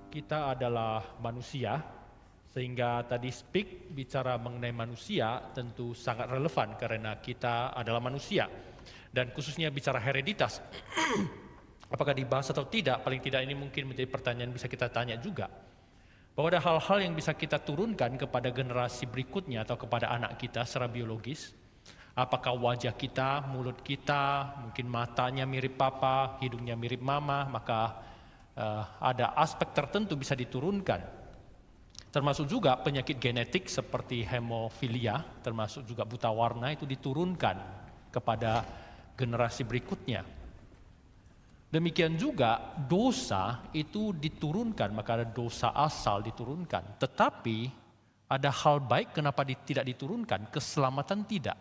kita adalah manusia, sehingga tadi speak bicara mengenai manusia tentu sangat relevan karena kita adalah manusia. Dan khususnya bicara hereditas, apakah dibahas atau tidak, paling tidak ini mungkin menjadi pertanyaan bisa kita tanya juga. Bahwa ada hal-hal yang bisa kita turunkan kepada generasi berikutnya atau kepada anak kita secara biologis. Apakah wajah kita, mulut kita, mungkin matanya mirip papa, hidungnya mirip mama, maka ada aspek tertentu bisa diturunkan. Termasuk juga penyakit genetik seperti hemofilia, termasuk juga buta warna itu diturunkan kepada generasi berikutnya. Demikian juga dosa itu diturunkan, maka ada dosa asal diturunkan. Tetapi ada hal baik kenapa tidak diturunkan, keselamatan tidak.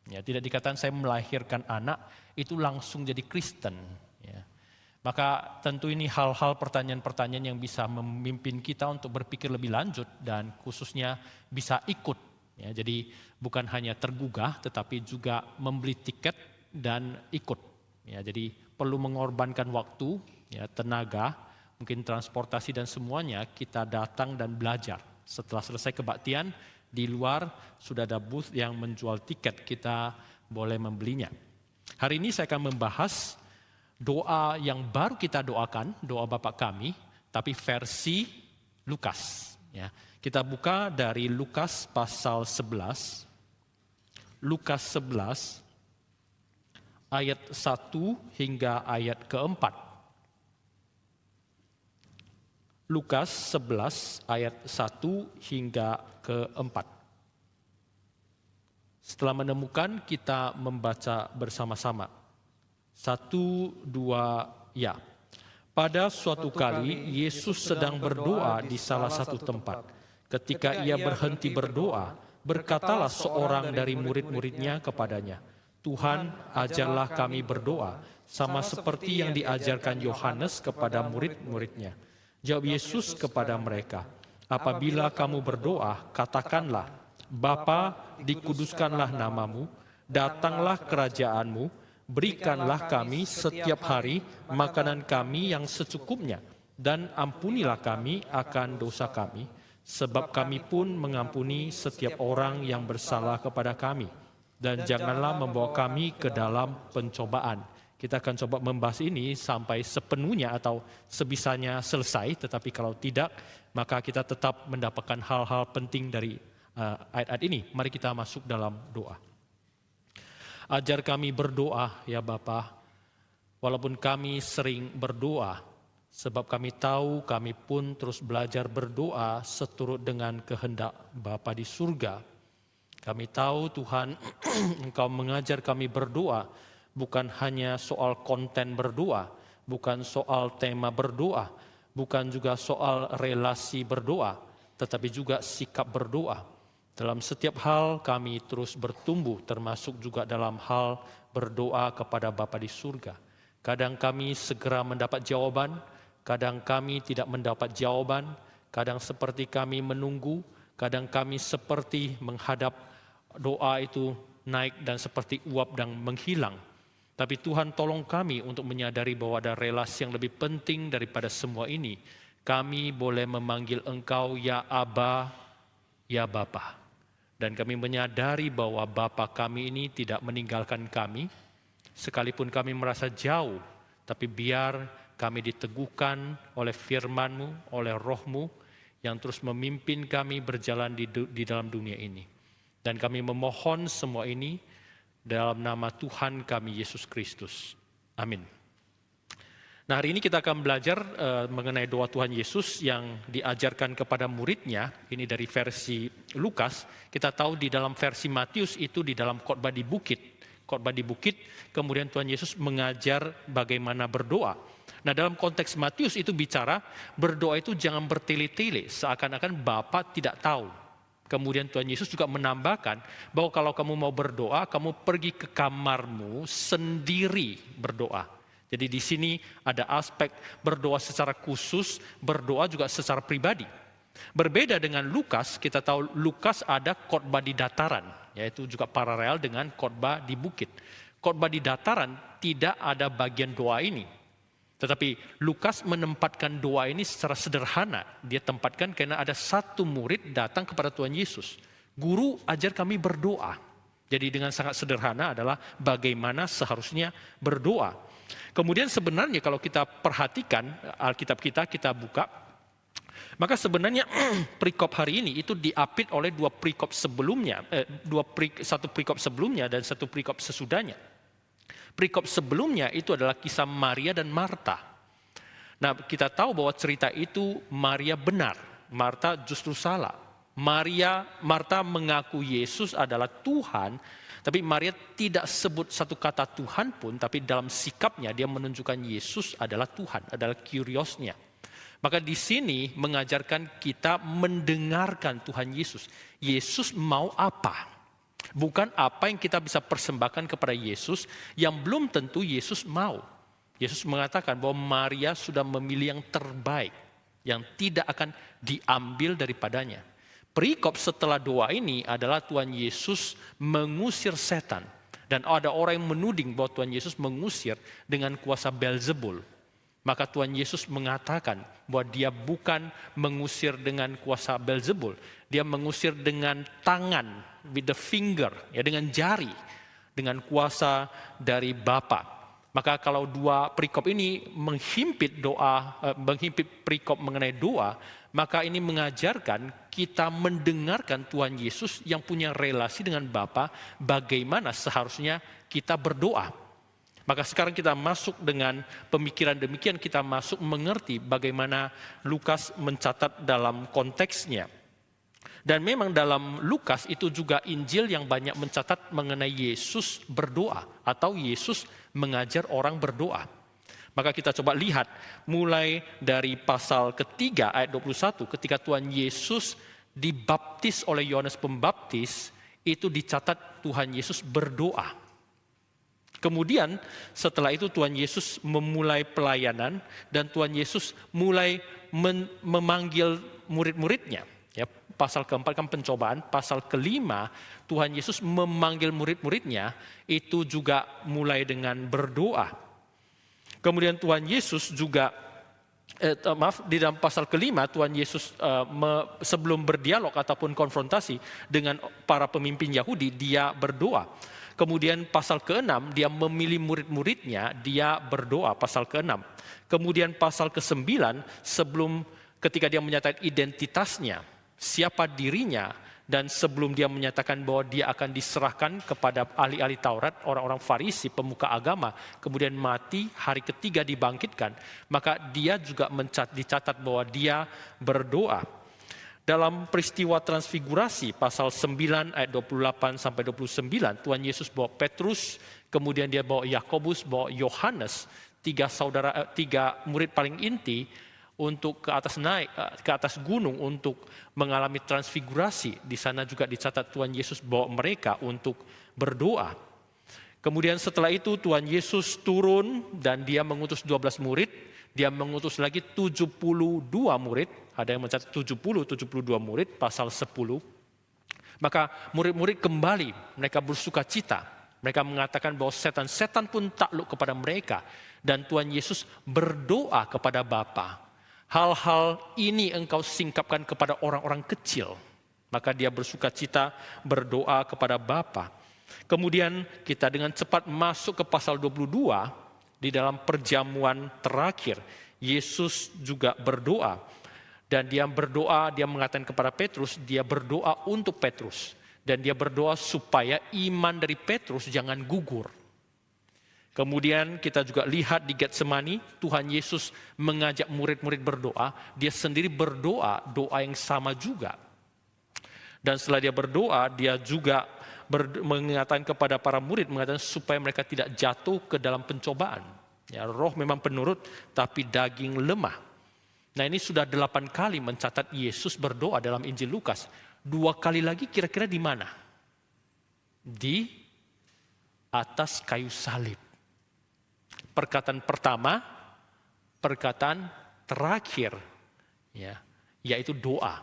Ya, tidak dikatakan saya melahirkan anak itu langsung jadi Kristen. Ya. Maka tentu ini hal-hal pertanyaan-pertanyaan yang bisa memimpin kita untuk berpikir lebih lanjut dan khususnya bisa ikut. Ya, jadi bukan hanya tergugah tetapi juga membeli tiket dan ikut. Ya, jadi perlu mengorbankan waktu, ya, tenaga, mungkin transportasi dan semuanya kita datang dan belajar. Setelah selesai kebaktian, di luar sudah ada booth yang menjual tiket, kita boleh membelinya. Hari ini saya akan membahas doa yang baru kita doakan, doa Bapa Kami, tapi versi Lukas. Ya. Kita buka dari Lukas pasal 11, Lukas 11 ayat 1 hingga ayat keempat. Lukas 11 ayat 1 hingga keempat. Setelah menemukan, kita membaca bersama-sama. 1, 2, ya. Pada suatu kali, Yesus sedang berdoa di salah satu tempat. Ketika ia berhenti berdoa, berkatalah seorang dari murid-muridnya kepadanya, Tuhan, ajarlah kami berdoa, sama seperti yang diajarkan Yohanes kepada murid-muridnya. Jawab Yesus kepada mereka, apabila kamu berdoa, katakanlah, Bapa, dikuduskanlah namamu, datanglah kerajaanmu, berikanlah kami setiap hari makanan kami yang secukupnya, dan ampunilah kami akan dosa kami, sebab kami pun mengampuni setiap orang yang bersalah kepada kami. Dan janganlah membawa kami ke dalam pencobaan. Kita akan coba membahas ini sampai sepenuhnya atau sebisanya selesai, tetapi kalau tidak, maka kita tetap mendapatkan hal-hal penting dari ayat-ayat ini. Mari kita masuk dalam doa. Ajar kami berdoa ya Bapa, walaupun kami sering berdoa, sebab kami tahu kami pun terus belajar berdoa seturut dengan kehendak Bapa di surga. Kami tahu Tuhan, Engkau mengajar kami berdoa, bukan hanya soal konten berdoa, bukan soal tema berdoa, bukan juga soal relasi berdoa, tetapi juga sikap berdoa. Dalam setiap hal kami terus bertumbuh, termasuk juga dalam hal berdoa kepada Bapa di surga. Kadang kami segera mendapat jawaban, kadang kami tidak mendapat jawaban, kadang seperti kami menunggu, kadang kami seperti menghadap doa itu naik dan seperti uap dan menghilang. Tapi Tuhan tolong kami untuk menyadari bahwa ada relasi yang lebih penting daripada semua ini. Kami boleh memanggil Engkau ya Aba, ya Bapa. Dan kami menyadari bahwa Bapa kami ini tidak meninggalkan kami. Sekalipun kami merasa jauh, tapi biar kami diteguhkan oleh firman-Mu, oleh Roh-Mu yang terus memimpin kami berjalan di dalam dunia ini. Dan kami memohon semua ini dalam nama Tuhan kami Yesus Kristus. Amin. Nah, hari ini kita akan belajar mengenai doa Tuhan Yesus yang diajarkan kepada muridnya. Ini dari versi Lukas. Kita tahu di dalam versi Matius itu di dalam khotbah di bukit. Khotbah di bukit, kemudian Tuhan Yesus mengajar bagaimana berdoa. Nah, dalam konteks Matius itu bicara berdoa itu jangan bertele-tele, seakan-akan Bapa tidak tahu. Kemudian Tuhan Yesus juga menambahkan bahwa kalau kamu mau berdoa, kamu pergi ke kamarmu sendiri berdoa. Jadi di sini ada aspek berdoa secara khusus, berdoa juga secara pribadi. Berbeda dengan Lukas, kita tahu Lukas ada khotbah di dataran, yaitu juga paralel dengan khotbah di bukit. Khotbah di dataran tidak ada bagian doa ini. Tetapi Lukas menempatkan doa ini secara sederhana. Dia tempatkan karena ada satu murid datang kepada Tuhan Yesus. Guru, ajar kami berdoa. Jadi dengan sangat sederhana adalah bagaimana seharusnya berdoa. Kemudian sebenarnya kalau kita perhatikan Alkitab kita buka, maka sebenarnya perikop hari ini itu diapit oleh dua perikop sebelumnya, satu perikop sebelumnya dan satu perikop sesudahnya. Perikop sebelumnya itu adalah kisah Maria dan Marta. Nah, kita tahu bahwa cerita itu Maria benar, Marta justru salah. Marta mengaku Yesus adalah Tuhan, tapi Maria tidak sebut satu kata Tuhan pun, tapi dalam sikapnya dia menunjukkan Yesus adalah Tuhan, adalah kuriosnya. Maka di sini mengajarkan kita mendengarkan Tuhan Yesus. Yesus mau apa? Bukan apa yang kita bisa persembahkan kepada Yesus yang belum tentu Yesus mau. Yesus mengatakan bahwa Maria sudah memilih yang terbaik, yang tidak akan diambil daripadanya. Perikop setelah doa ini adalah Tuhan Yesus mengusir setan. Dan ada orang yang menuding bahwa Tuhan Yesus mengusir dengan kuasa Beelzebul. Maka Tuhan Yesus mengatakan bahwa dia bukan mengusir dengan kuasa Beelzebul. Dia mengusir dengan tangan, with the finger, ya, dengan jari, dengan kuasa dari Bapa. Maka kalau dua perikop ini menghimpit perikop mengenai doa, maka ini mengajarkan kita mendengarkan Tuhan Yesus yang punya relasi dengan Bapa, bagaimana seharusnya kita berdoa. Maka sekarang kita masuk dengan pemikiran demikian, kita masuk mengerti bagaimana Lukas mencatat dalam konteksnya. Dan memang dalam Lukas itu juga Injil yang banyak mencatat mengenai Yesus berdoa atau Yesus mengajar orang berdoa. Maka kita coba lihat mulai dari pasal ketiga ayat 21 ketika Tuhan Yesus dibaptis oleh Yohanes Pembaptis, itu dicatat Tuhan Yesus berdoa. Kemudian setelah itu Tuhan Yesus memulai pelayanan dan Tuhan Yesus mulai memanggil murid-muridnya. Ya, pasal keempat kan pencobaan, pasal kelima Tuhan Yesus memanggil murid-muridnya itu juga mulai dengan berdoa. Kemudian Tuhan Yesus juga, di dalam pasal kelima Tuhan Yesus sebelum berdialog ataupun konfrontasi dengan para pemimpin Yahudi, dia berdoa. Kemudian pasal ke-6 dia memilih murid-muridnya, dia berdoa pasal ke-6. Kemudian pasal ke-9 ketika dia menyatakan identitasnya, siapa dirinya, dan sebelum dia menyatakan bahwa dia akan diserahkan kepada ahli-ahli Taurat, orang-orang Farisi, pemuka agama, kemudian mati, hari ketiga dibangkitkan, maka dia juga dicatat bahwa dia berdoa. Dalam peristiwa transfigurasi pasal 9 ayat 28 sampai 29, Tuhan Yesus bawa Petrus, kemudian dia bawa Yakobus, bawa Yohanes, tiga murid paling inti untuk ke atas gunung untuk mengalami transfigurasi. Di sana juga dicatat Tuhan Yesus bawa mereka untuk berdoa. Kemudian setelah itu Tuhan Yesus turun dan dia mengutus 12 murid, dia mengutus lagi 72 murid, ada yang mencatat 72 murid, pasal 10. Maka murid-murid kembali, mereka bersuka cita. Mereka mengatakan bahwa setan-setan pun takluk kepada mereka. Dan Tuhan Yesus berdoa kepada Bapa. Hal-hal ini engkau singkapkan kepada orang-orang kecil. Maka dia bersuka cita berdoa kepada Bapa. Kemudian kita dengan cepat masuk ke pasal 22, di dalam perjamuan terakhir. Yesus juga berdoa. Dan dia berdoa, dia mengatakan kepada Petrus, dia berdoa untuk Petrus. Dan dia berdoa supaya iman dari Petrus jangan gugur. Kemudian kita juga lihat di Getsemani, Tuhan Yesus mengajak murid-murid berdoa. Dia sendiri berdoa, doa yang sama juga. Dan setelah dia berdoa, dia juga mengatakan kepada para murid, mengatakan supaya mereka tidak jatuh ke dalam pencobaan. Ya, roh memang penurut, tapi daging lemah. Nah, ini sudah 8 kali mencatat Yesus berdoa dalam Injil Lukas. 2 kali lagi kira-kira di mana? Di atas kayu salib. Perkataan pertama, perkataan terakhir, ya, yaitu doa.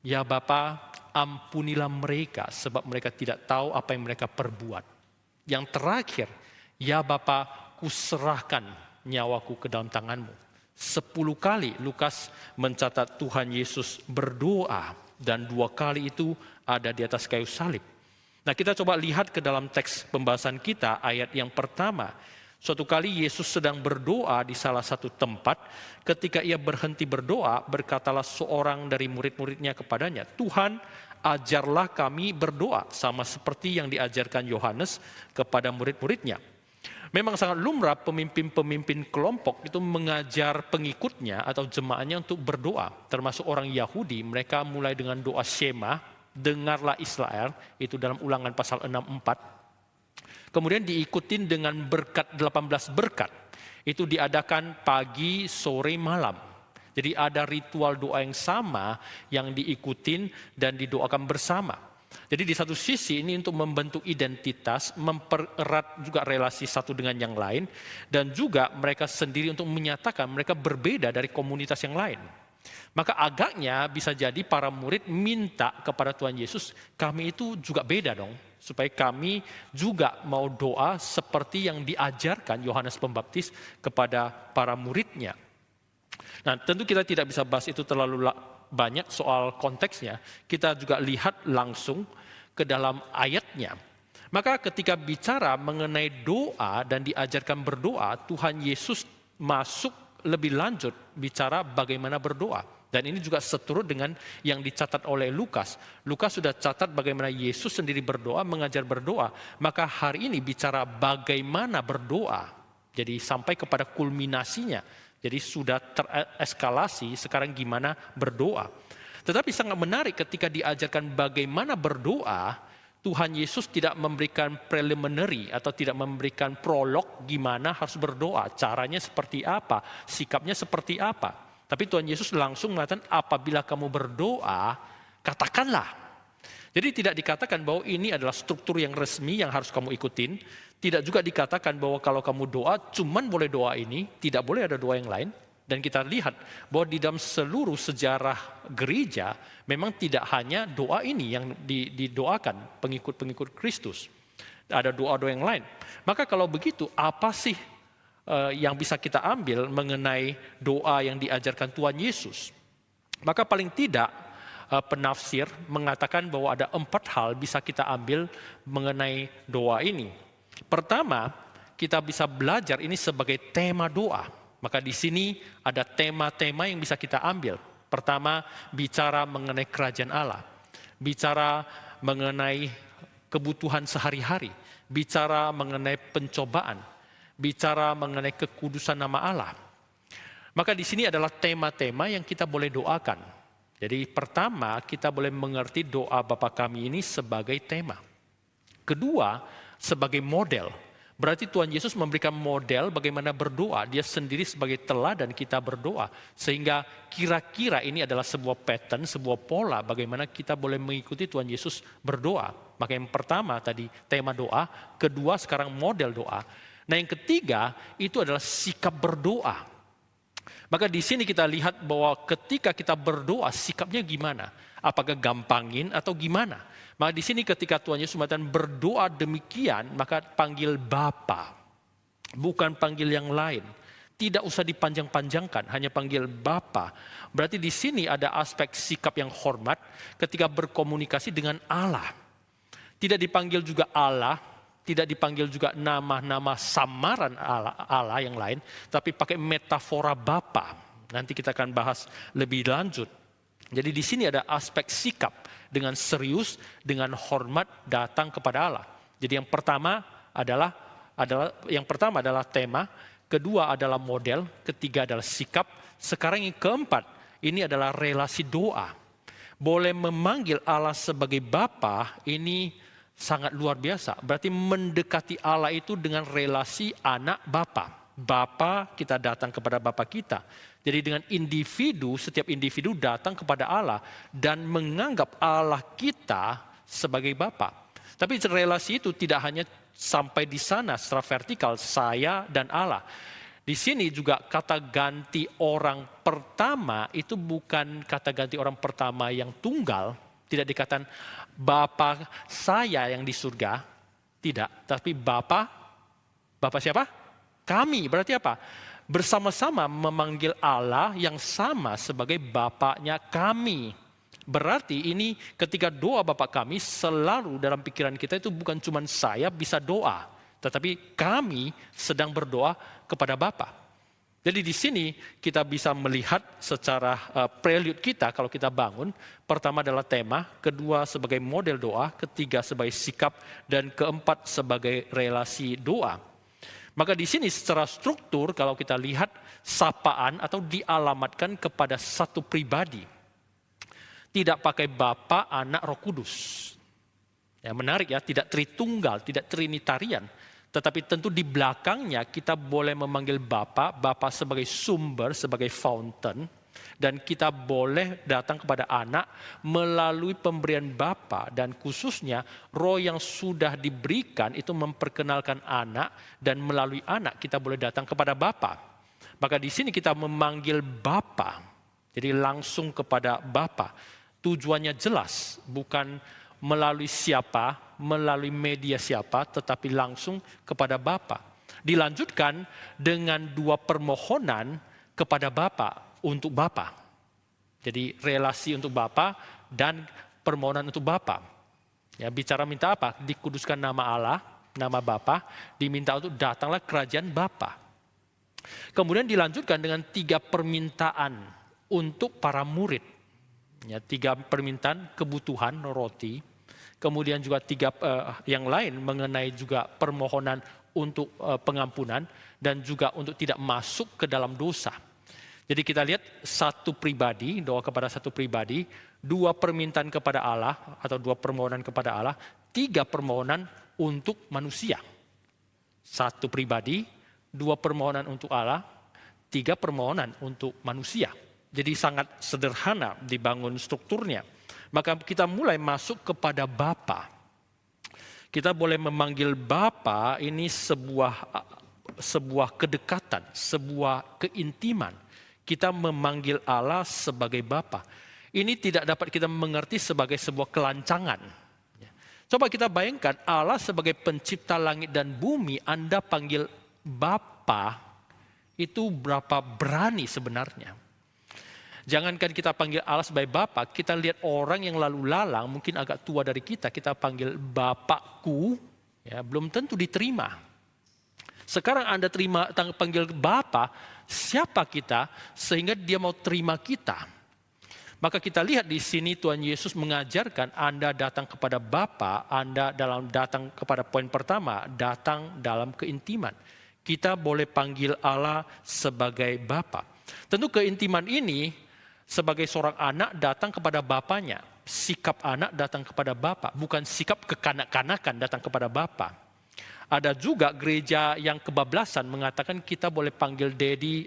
Ya Bapa, ampunilah mereka sebab mereka tidak tahu apa yang mereka perbuat. Yang terakhir, ya Bapa, kuserahkan nyawaku ke dalam tanganmu. 10 kali Lukas mencatat Tuhan Yesus berdoa dan 2 kali itu ada di atas kayu salib. Nah, kita coba lihat ke dalam teks pembahasan kita ayat yang pertama. Suatu kali Yesus sedang berdoa di salah satu tempat. Ketika ia berhenti berdoa, berkatalah seorang dari murid-muridnya kepadanya, "Tuhan, ajarlah kami berdoa sama seperti yang diajarkan Yohanes kepada murid-muridnya." Memang sangat lumrah pemimpin-pemimpin kelompok itu mengajar pengikutnya atau jemaahnya untuk berdoa. Termasuk orang Yahudi, mereka mulai dengan doa Shema, dengarlah Israel, itu dalam Ulangan pasal 6:4. Kemudian diikutin dengan berkat 18 berkat. Itu diadakan pagi, sore, malam. Jadi ada ritual doa yang sama yang diikutin dan didoakan bersama. Jadi di satu sisi ini untuk membentuk identitas, mempererat juga relasi satu dengan yang lain, dan juga mereka sendiri untuk menyatakan mereka berbeda dari komunitas yang lain. Maka agaknya bisa jadi para murid minta kepada Tuhan Yesus, kami itu juga beda dong, supaya kami juga mau doa seperti yang diajarkan Yohanes Pembaptis kepada para muridnya. Nah, tentu kita tidak bisa bahas itu terlalu banyak soal konteksnya. Kita juga lihat langsung ke dalam ayatnya. Maka ketika bicara mengenai doa dan diajarkan berdoa, Tuhan Yesus masuk lebih lanjut bicara bagaimana berdoa. Dan ini juga seturut dengan yang dicatat oleh Lukas. Lukas sudah catat bagaimana Yesus sendiri berdoa, mengajar berdoa. Maka hari ini bicara bagaimana berdoa. Jadi sampai kepada kulminasinya. Jadi sudah tereskalasi sekarang gimana berdoa. Tetapi sangat menarik ketika diajarkan bagaimana berdoa, Tuhan Yesus tidak memberikan preliminary atau tidak memberikan prolog gimana harus berdoa. Caranya seperti apa, sikapnya seperti apa. Tapi Tuhan Yesus langsung mengatakan apabila kamu berdoa, katakanlah. Jadi tidak dikatakan bahwa ini adalah struktur yang resmi yang harus kamu ikutin. Tidak juga dikatakan bahwa kalau kamu doa, cuman boleh doa ini, tidak boleh ada doa yang lain. Dan kita lihat bahwa di dalam seluruh sejarah gereja, memang tidak hanya doa ini yang didoakan pengikut-pengikut Kristus. Ada doa-doa yang lain. Maka kalau begitu, apa sih yang bisa kita ambil mengenai doa yang diajarkan Tuhan Yesus? Maka paling tidak penafsir mengatakan bahwa ada 4 hal bisa kita ambil mengenai doa ini. Pertama, kita bisa belajar ini sebagai tema doa. Maka di sini ada tema-tema yang bisa kita ambil. Pertama, bicara mengenai kerajaan Allah. Bicara mengenai kebutuhan sehari-hari. Bicara mengenai pencobaan. Bicara mengenai kekudusan nama Allah. Maka di sini adalah tema-tema yang kita boleh doakan. Jadi pertama, kita boleh mengerti doa Bapa Kami ini sebagai tema. Kedua, sebagai model. Berarti Tuhan Yesus memberikan model bagaimana berdoa. Dia sendiri sebagai teladan kita berdoa. Sehingga kira-kira ini adalah sebuah pattern, sebuah pola bagaimana kita boleh mengikuti Tuhan Yesus berdoa. Maka yang pertama tadi tema doa, kedua sekarang model doa. Nah yang ketiga itu adalah sikap berdoa. Maka di sini kita lihat bahwa ketika kita berdoa sikapnya gimana? Apakah gampangin atau gimana? Maka di sini ketika Tuhan Yesus mengatakan berdoa demikian, maka panggil Bapa, bukan panggil yang lain. Tidak usah dipanjang-panjangkan, hanya panggil Bapa. Berarti di sini ada aspek sikap yang hormat ketika berkomunikasi dengan Allah. Tidak dipanggil juga Allah, tidak dipanggil juga nama-nama samaran Allah yang lain, tapi pakai metafora Bapa. Nanti kita akan bahas lebih lanjut. Jadi di sini ada aspek sikap dengan serius, dengan hormat datang kepada Allah. Jadi yang pertama adalah tema, kedua adalah model, ketiga adalah sikap, sekarang yang keempat ini adalah relasi doa. Boleh memanggil Allah sebagai Bapa ini sangat luar biasa. Berarti mendekati Allah itu dengan relasi anak bapa. Bapa, kita datang kepada Bapa kita. Jadi dengan individu, setiap individu datang kepada Allah dan menganggap Allah kita sebagai Bapa. Tapi relasi itu tidak hanya sampai di sana secara vertikal, saya dan Allah. Di sini juga kata ganti orang pertama itu bukan kata ganti orang pertama yang tunggal. Tidak dikatakan Bapa saya yang di surga, tidak. Tapi Bapa siapa? Kami. Berarti apa? bersama-sama memanggil Allah yang sama sebagai Bapaknya kami. Berarti ini ketika doa Bapa kami selalu dalam pikiran kita itu bukan cuma saya bisa doa, tetapi kami sedang berdoa kepada Bapa. Jadi di sini kita bisa melihat secara prelude kita kalau kita bangun. Pertama adalah tema, kedua sebagai model doa, ketiga sebagai sikap, dan keempat sebagai relasi doa. Maka di sini secara struktur kalau kita lihat sapaan atau dialamatkan kepada satu pribadi. Tidak pakai Bapa, Anak, Roh Kudus. Ya, menarik ya, tidak tritunggal, tidak trinitarian. Tetapi tentu di belakangnya kita boleh memanggil Bapa sebagai sumber, sebagai fountain. Dan kita boleh datang kepada Anak melalui pemberian Bapa. Dan khususnya roh yang sudah diberikan itu memperkenalkan Anak. Dan melalui Anak kita boleh datang kepada Bapa. Maka di sini kita memanggil Bapa. Jadi langsung kepada Bapa. Tujuannya jelas, bukan melalui siapa, melalui media siapa, tetapi langsung kepada Bapa. Dilanjutkan dengan dua permohonan kepada Bapa untuk Bapa. Jadi relasi untuk Bapa dan permohonan untuk Bapa. Ya, bicara minta apa? Dikuduskan nama Allah, nama Bapa, diminta untuk datanglah kerajaan Bapa. Kemudian dilanjutkan dengan 3 permintaan untuk para murid. Ya, 3 permintaan kebutuhan roti, kemudian juga 3 yang lain mengenai juga permohonan untuk pengampunan dan juga untuk tidak masuk ke dalam dosa. Jadi kita lihat satu pribadi, doa kepada satu pribadi, 2 permintaan kepada Allah atau 2 permohonan kepada Allah, 3 permohonan untuk manusia. Satu pribadi, 2 permohonan untuk Allah, 3 permohonan untuk manusia. Jadi sangat sederhana dibangun strukturnya. Maka kita mulai masuk kepada Bapa. Kita boleh memanggil Bapa ini sebuah kedekatan, sebuah keintiman. Kita memanggil Allah sebagai Bapa. Ini tidak dapat kita mengerti sebagai sebuah kelancangan. Coba kita bayangkan Allah sebagai pencipta langit dan bumi, Anda panggil Bapa, itu berapa berani sebenarnya. Jangankan kita panggil Allah sebagai Bapa, kita lihat orang yang lalu lalang, mungkin agak tua dari kita panggil Bapakku, ya, belum tentu diterima. Sekarang Anda panggil Bapa, siapa kita sehingga dia mau terima kita? Maka kita lihat di sini Tuhan Yesus mengajarkan Anda datang kepada Bapa, Anda datang kepada poin pertama, datang dalam keintiman. Kita boleh panggil Allah sebagai Bapa. Tentu keintiman ini sebagai seorang anak datang kepada bapaknya. Sikap anak datang kepada Bapa, bukan sikap kekanak-kanakan datang kepada Bapa. Ada juga gereja yang kebablasan mengatakan kita boleh panggil daddy,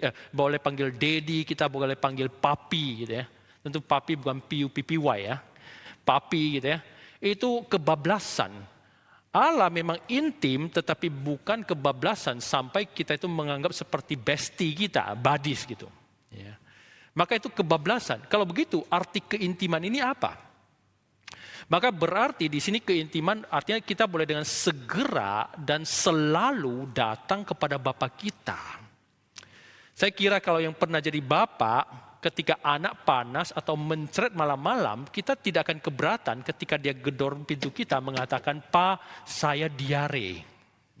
kita boleh panggil papi gitu ya. Tentu papi bukan PUPPY ya. Papi gitu ya. Itu kebablasan. Allah memang intim tetapi bukan kebablasan sampai kita itu menganggap seperti bestie kita, buddies gitu. Ya. Maka itu kebablasan. Kalau begitu arti keintiman ini apa? Maka berarti di sini keintiman artinya kita boleh dengan segera dan selalu datang kepada Bapa kita. Saya kira kalau yang pernah jadi bapak, ketika anak panas atau mencret malam-malam, kita tidak akan keberatan ketika dia gedor pintu kita mengatakan, "Pa, saya diare."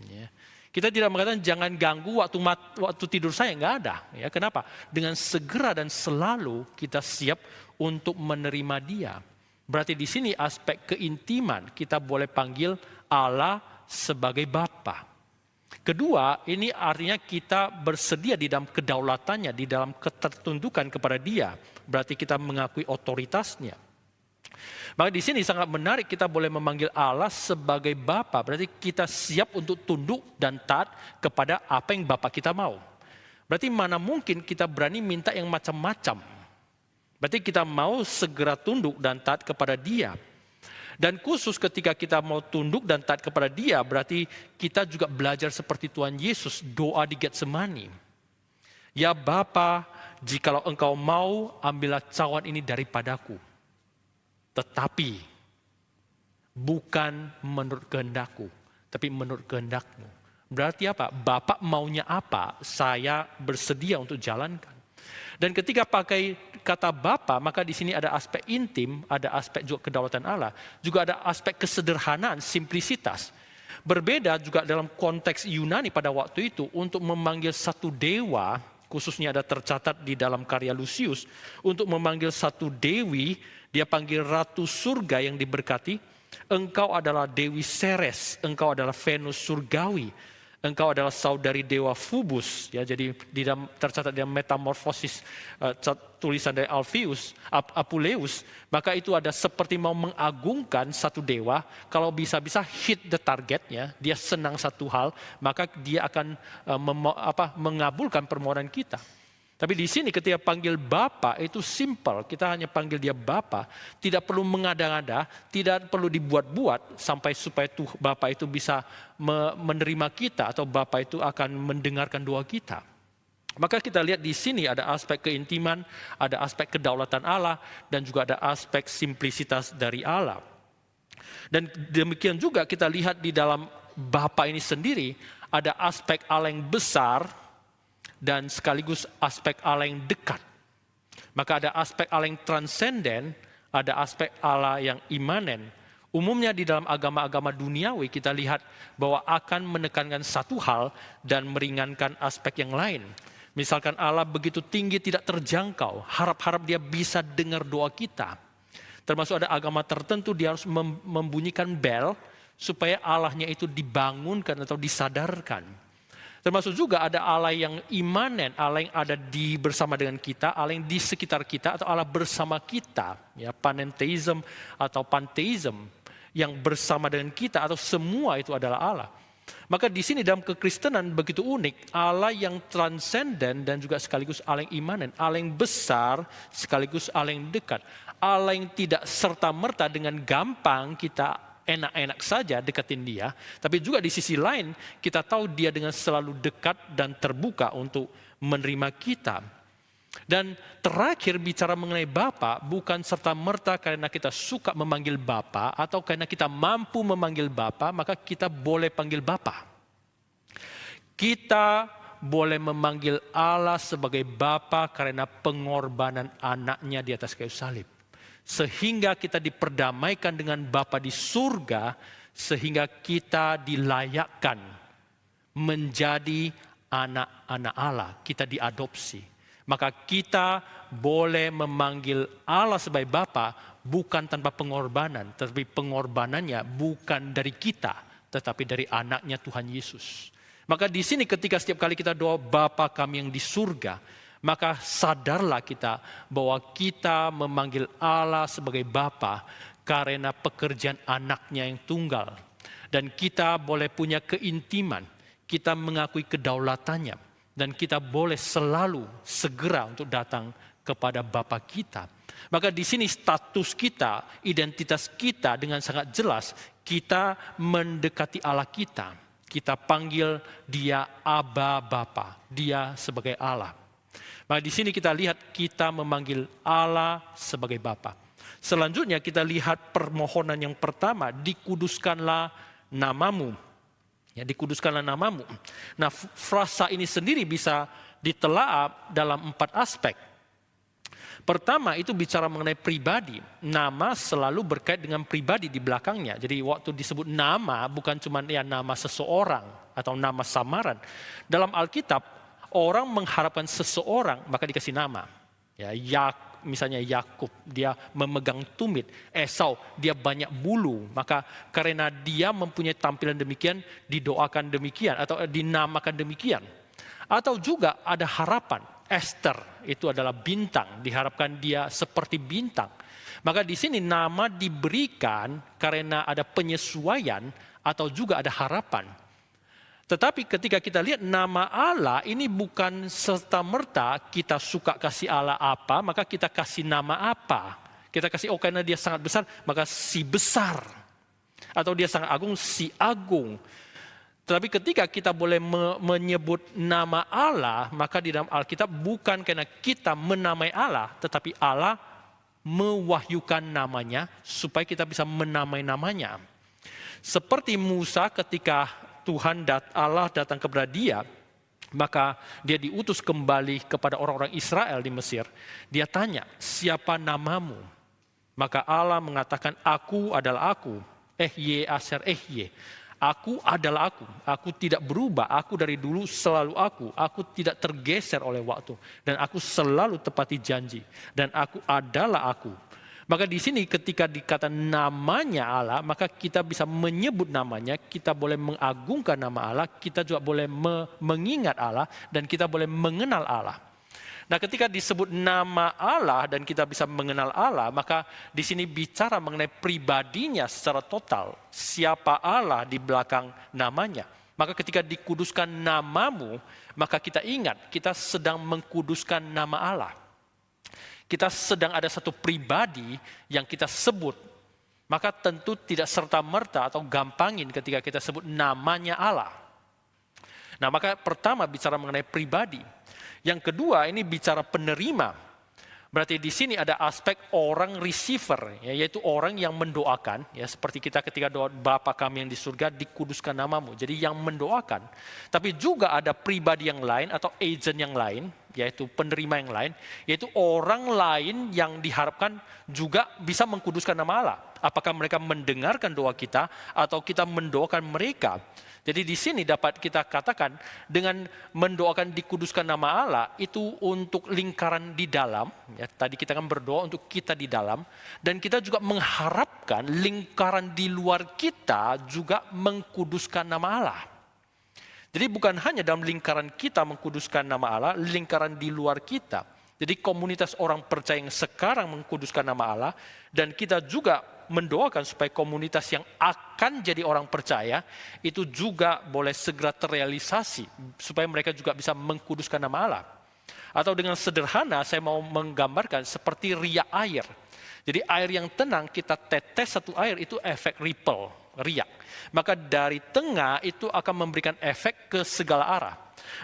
Ya. Kita tidak mengatakan jangan ganggu waktu tidur saya, enggak ada. Ya, kenapa? Dengan segera dan selalu kita siap untuk menerima dia. Berarti di sini aspek keintiman kita boleh panggil Allah sebagai Bapa. Kedua, ini artinya kita bersedia di dalam kedaulatannya, di dalam ketertundukan kepada dia. Berarti kita mengakui otoritasnya. Maka di sini sangat menarik kita boleh memanggil Allah sebagai Bapa. Berarti kita siap untuk tunduk dan taat kepada apa yang Bapa kita mau. Berarti mana mungkin kita berani minta yang macam-macam. Berarti kita mau segera tunduk dan taat kepada dia. Dan khusus ketika kita mau tunduk dan taat kepada dia, berarti kita juga belajar seperti Tuhan Yesus doa di Getsemani. Ya Bapa, jikalau engkau mau, ambillah cawan ini daripadaku. Tetapi bukan menurut kehendakku, tapi menurut kehendakmu. Berarti apa? Bapa maunya apa? Saya bersedia untuk jalankan. Dan ketika pakai kata Bapa, maka di sini ada aspek intim, ada aspek juga kedaulatan Allah, juga ada aspek kesederhanaan, simplisitas. Berbeda juga dalam konteks Yunani pada waktu itu untuk memanggil satu dewa, khususnya ada tercatat di dalam karya Lucius, untuk memanggil satu dewi, dia panggil Ratu Surga yang diberkati, engkau adalah Dewi Ceres, engkau adalah Venus Surgawi, engkau adalah saudari dewa Phobos, ya. Jadi di dalam tercatat dalam Metamorfosis tulisan dari Apuleius, maka itu ada seperti mau mengagungkan satu dewa. Kalau bisa-bisa hit the targetnya, dia senang satu hal, maka dia akan mengabulkan permohonan kita. Tapi di sini ketika panggil Bapa itu simple, kita hanya panggil dia Bapa, tidak perlu mengada-ngada, tidak perlu dibuat-buat sampai supaya Bapa itu bisa menerima kita atau Bapa itu akan mendengarkan doa kita. Maka kita lihat di sini ada aspek keintiman, ada aspek kedaulatan Allah, dan juga ada aspek simplisitas dari Allah. Dan demikian juga kita lihat di dalam Bapa ini sendiri, ada aspek Allah yang besar, dan sekaligus aspek Allah yang dekat. Maka ada aspek Allah yang transenden, ada aspek Allah yang imanen. Umumnya di dalam agama-agama duniawi kita lihat bahwa akan menekankan satu hal dan meringankan aspek yang lain. Misalkan Allah begitu tinggi tidak terjangkau, harap-harap dia bisa dengar doa kita. Termasuk ada agama tertentu dia harus membunyikan bel supaya Allahnya itu dibangunkan atau disadarkan. Termasuk juga ada Allah yang imanen, Allah yang ada bersama dengan kita, Allah yang di sekitar kita, atau Allah bersama kita, ya, panentheism atau pantheism, yang bersama dengan kita, atau semua itu adalah Allah. Maka di sini dalam kekristenan begitu unik, Allah yang transenden dan juga sekaligus Allah yang imanen, Allah yang besar sekaligus Allah yang dekat, Allah yang tidak serta-merta dengan gampang kita enak-enak saja deketin dia, tapi juga di sisi lain kita tahu dia dengan selalu dekat dan terbuka untuk menerima kita. Dan terakhir bicara mengenai Bapa, bukan serta-merta karena kita suka memanggil Bapa atau karena kita mampu memanggil Bapa, maka kita boleh panggil Bapa. Kita boleh memanggil Allah sebagai Bapa karena pengorbanan anaknya di atas kayu salib. Sehingga kita diperdamaikan dengan Bapa di surga, sehingga kita dilayakkan menjadi anak-anak Allah, kita diadopsi. Maka kita boleh memanggil Allah sebagai Bapa bukan tanpa pengorbanan, tetapi pengorbanannya bukan dari kita, tetapi dari anaknya Tuhan Yesus. Maka di sini ketika setiap kali kita doa Bapa kami yang di surga, maka sadarlah kita bahwa kita memanggil Allah sebagai Bapa karena pekerjaan anaknya yang tunggal. Dan kita boleh punya keintiman, kita mengakui kedaulatannya, dan kita boleh selalu segera untuk datang kepada Bapa kita. Maka di sini status kita, identitas kita dengan sangat jelas, kita mendekati Allah kita. Kita panggil dia Aba Bapa, dia sebagai Allah. Nah, di sini kita lihat kita memanggil Allah sebagai Bapa. Selanjutnya kita lihat permohonan yang pertama, dikuduskanlah namamu. Ya, dikuduskanlah namamu. Nah, frasa ini sendiri bisa ditelaah dalam 4 aspek. Pertama itu bicara mengenai pribadi. Nama selalu berkait dengan pribadi di belakangnya. Jadi waktu disebut nama bukan cuma ya nama seseorang atau nama samaran. Dalam Alkitab orang mengharapkan seseorang maka dikasih nama. Ya, misalnya Yakub, dia memegang tumit. Esau, dia banyak bulu. Maka karena dia mempunyai tampilan demikian, didoakan demikian atau dinamakan demikian. Atau juga ada harapan. Esther itu adalah bintang, diharapkan dia seperti bintang. Maka di sini nama diberikan karena ada penyesuaian atau juga ada harapan. Tetapi ketika kita lihat nama Allah ini bukan serta-merta kita suka kasih Allah apa, maka kita kasih nama apa. Kita kasih karena dia sangat besar, maka si besar. Atau dia sangat agung, si agung. Tetapi ketika kita boleh menyebut nama Allah, maka di dalam Alkitab bukan karena kita menamai Allah, tetapi Allah mewahyukan namanya supaya kita bisa menamai namanya. Seperti Musa ketika Tuhan Allah datang kepada dia, maka dia diutus kembali kepada orang-orang Israel di Mesir. Dia tanya, siapa namamu? Maka Allah mengatakan, aku adalah aku, Ehye Aser Ehye. Aku adalah aku tidak berubah, aku dari dulu selalu aku tidak tergeser oleh waktu. Dan aku selalu tepati janji, dan aku adalah aku. Maka di sini ketika dikata namanya Allah, maka kita bisa menyebut namanya, kita boleh mengagungkan nama Allah, kita juga boleh mengingat Allah, dan kita boleh mengenal Allah. Nah, ketika disebut nama Allah dan kita bisa mengenal Allah, maka di sini bicara mengenai pribadinya secara total. Siapa Allah di belakang namanya. Maka ketika dikuduskan namamu, maka kita ingat kita sedang mengkuduskan nama Allah. Kita sedang ada satu pribadi yang kita sebut. Maka tentu tidak serta-merta atau gampangin ketika kita sebut namanya Allah. Nah, maka pertama bicara mengenai pribadi. Yang kedua ini bicara penerima. Berarti di sini ada aspek orang receiver, ya, yaitu orang yang mendoakan, ya, seperti kita ketika doa Bapa kami yang di surga, dikuduskan namamu. Jadi yang mendoakan. Tapi juga ada pribadi yang lain atau agent yang lain, yaitu penerima yang lain, yaitu orang lain yang diharapkan juga bisa mengkuduskan nama Allah. Apakah mereka mendengarkan doa kita atau kita mendoakan mereka? Jadi di sini dapat kita katakan dengan mendoakan dikuduskan nama Allah itu untuk lingkaran di dalam. Ya, tadi kita kan berdoa untuk kita di dalam. Dan kita juga mengharapkan lingkaran di luar kita juga mengkuduskan nama Allah. Jadi bukan hanya dalam lingkaran kita mengkuduskan nama Allah, lingkaran di luar kita. Jadi komunitas orang percaya yang sekarang mengkuduskan nama Allah. Dan kita juga mendoakan supaya komunitas yang akan jadi orang percaya itu juga boleh segera terrealisasi supaya mereka juga bisa mengkuduskan nama Allah. Atau dengan sederhana saya mau menggambarkan seperti riak air. Jadi air yang tenang kita tetes satu air itu efek ripple, riak. Maka dari tengah itu akan memberikan efek ke segala arah.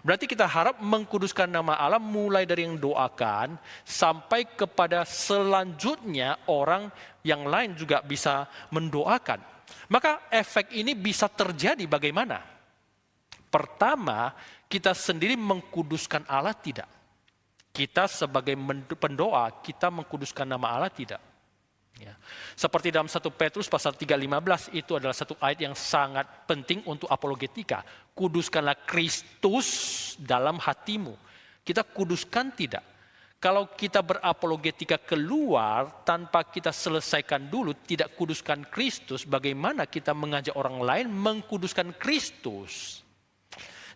Berarti kita harap mengkuduskan nama Allah mulai dari yang doakan sampai kepada selanjutnya orang yang lain juga bisa mendoakan. Maka efek ini bisa terjadi bagaimana? Pertama, kita sendiri mengkuduskan Allah tidak. Kita sebagai pendoa, kita mengkuduskan nama Allah tidak. Ya. Seperti dalam 1 Petrus pasal 3:15 itu adalah satu ayat yang sangat penting untuk apologetika. Kuduskanlah Kristus dalam hatimu. Kita kuduskan tidak. Kalau kita berapologetika keluar tanpa kita selesaikan dulu tidak kuduskan Kristus, bagaimana kita mengajak orang lain mengkuduskan Kristus?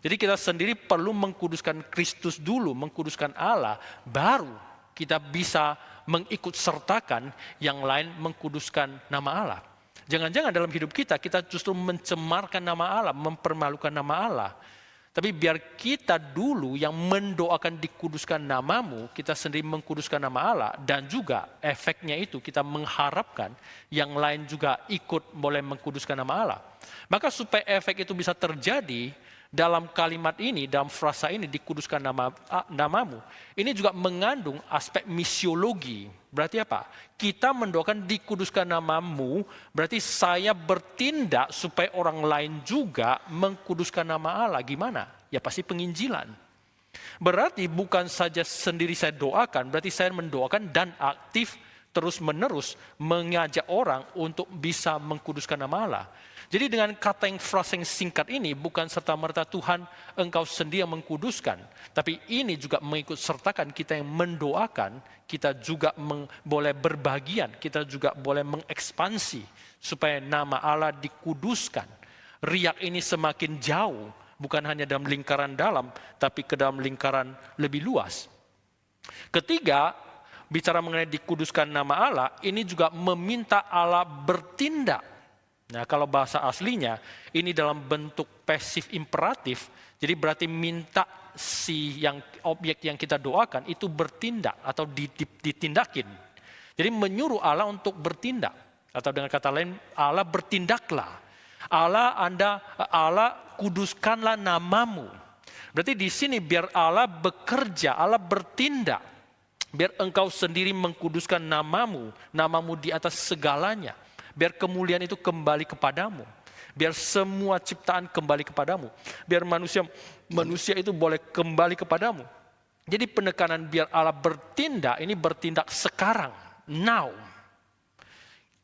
Jadi kita sendiri perlu mengkuduskan Kristus dulu, mengkuduskan Allah, baru kita bisa mengikut sertakan yang lain mengkuduskan nama Allah. Jangan-jangan dalam hidup kita justru mencemarkan nama Allah, mempermalukan nama Allah. Tapi biar kita dulu yang mendoakan dikuduskan namamu, kita sendiri mengkuduskan nama Allah. Dan juga efeknya itu kita mengharapkan yang lain juga ikut boleh mengkuduskan nama Allah. Maka supaya efek itu bisa terjadi, dalam kalimat ini, dalam frasa ini dikuduskan namamu. Ini juga mengandung aspek misiologi. Berarti apa? Kita mendoakan dikuduskan namamu, berarti saya bertindak supaya orang lain juga mengkuduskan nama Allah. Gimana? Ya pasti penginjilan. Berarti bukan saja sendiri saya doakan, berarti saya mendoakan dan aktif terus-menerus mengajak orang untuk bisa mengkuduskan nama Allah. Jadi dengan kata yang frasa yang singkat ini bukan serta-merta Tuhan engkau sendiri yang mengkuduskan. Tapi ini juga mengikut sertakan kita yang mendoakan, kita juga boleh berbagian, kita juga boleh mengekspansi supaya nama Allah dikuduskan. Riak ini semakin jauh, bukan hanya dalam lingkaran dalam, tapi ke dalam lingkaran lebih luas. Ketiga, bicara mengenai dikuduskan nama Allah, ini juga meminta Allah bertindak. Nah, kalau bahasa aslinya ini dalam bentuk pasif imperatif, jadi berarti minta si objek yang kita doakan itu bertindak atau ditindakin. Jadi menyuruh Allah untuk bertindak, atau dengan kata lain Allah bertindaklah. Allah kuduskanlah namamu. Berarti di sini biar Allah bekerja, Allah bertindak. Biar engkau sendiri mengkuduskan namamu di atas segalanya. Biar kemuliaan itu kembali kepadamu. Biar semua ciptaan kembali kepadamu. Biar manusia itu boleh kembali kepadamu. Jadi penekanan biar Allah bertindak, ini bertindak sekarang, now.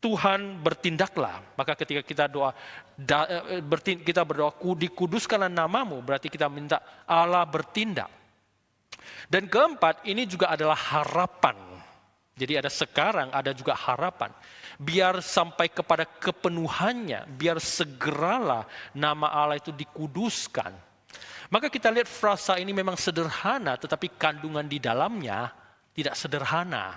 Tuhan bertindaklah. Maka ketika kita berdoa, dikuduskanlah namamu, berarti kita minta Allah bertindak. Dan keempat, ini juga adalah harapan. Jadi ada sekarang, ada juga harapan. Biar sampai kepada kepenuhannya, biar segeralah nama Allah itu dikuduskan. Maka kita lihat frasa ini memang sederhana, tetapi kandungan di dalamnya tidak sederhana.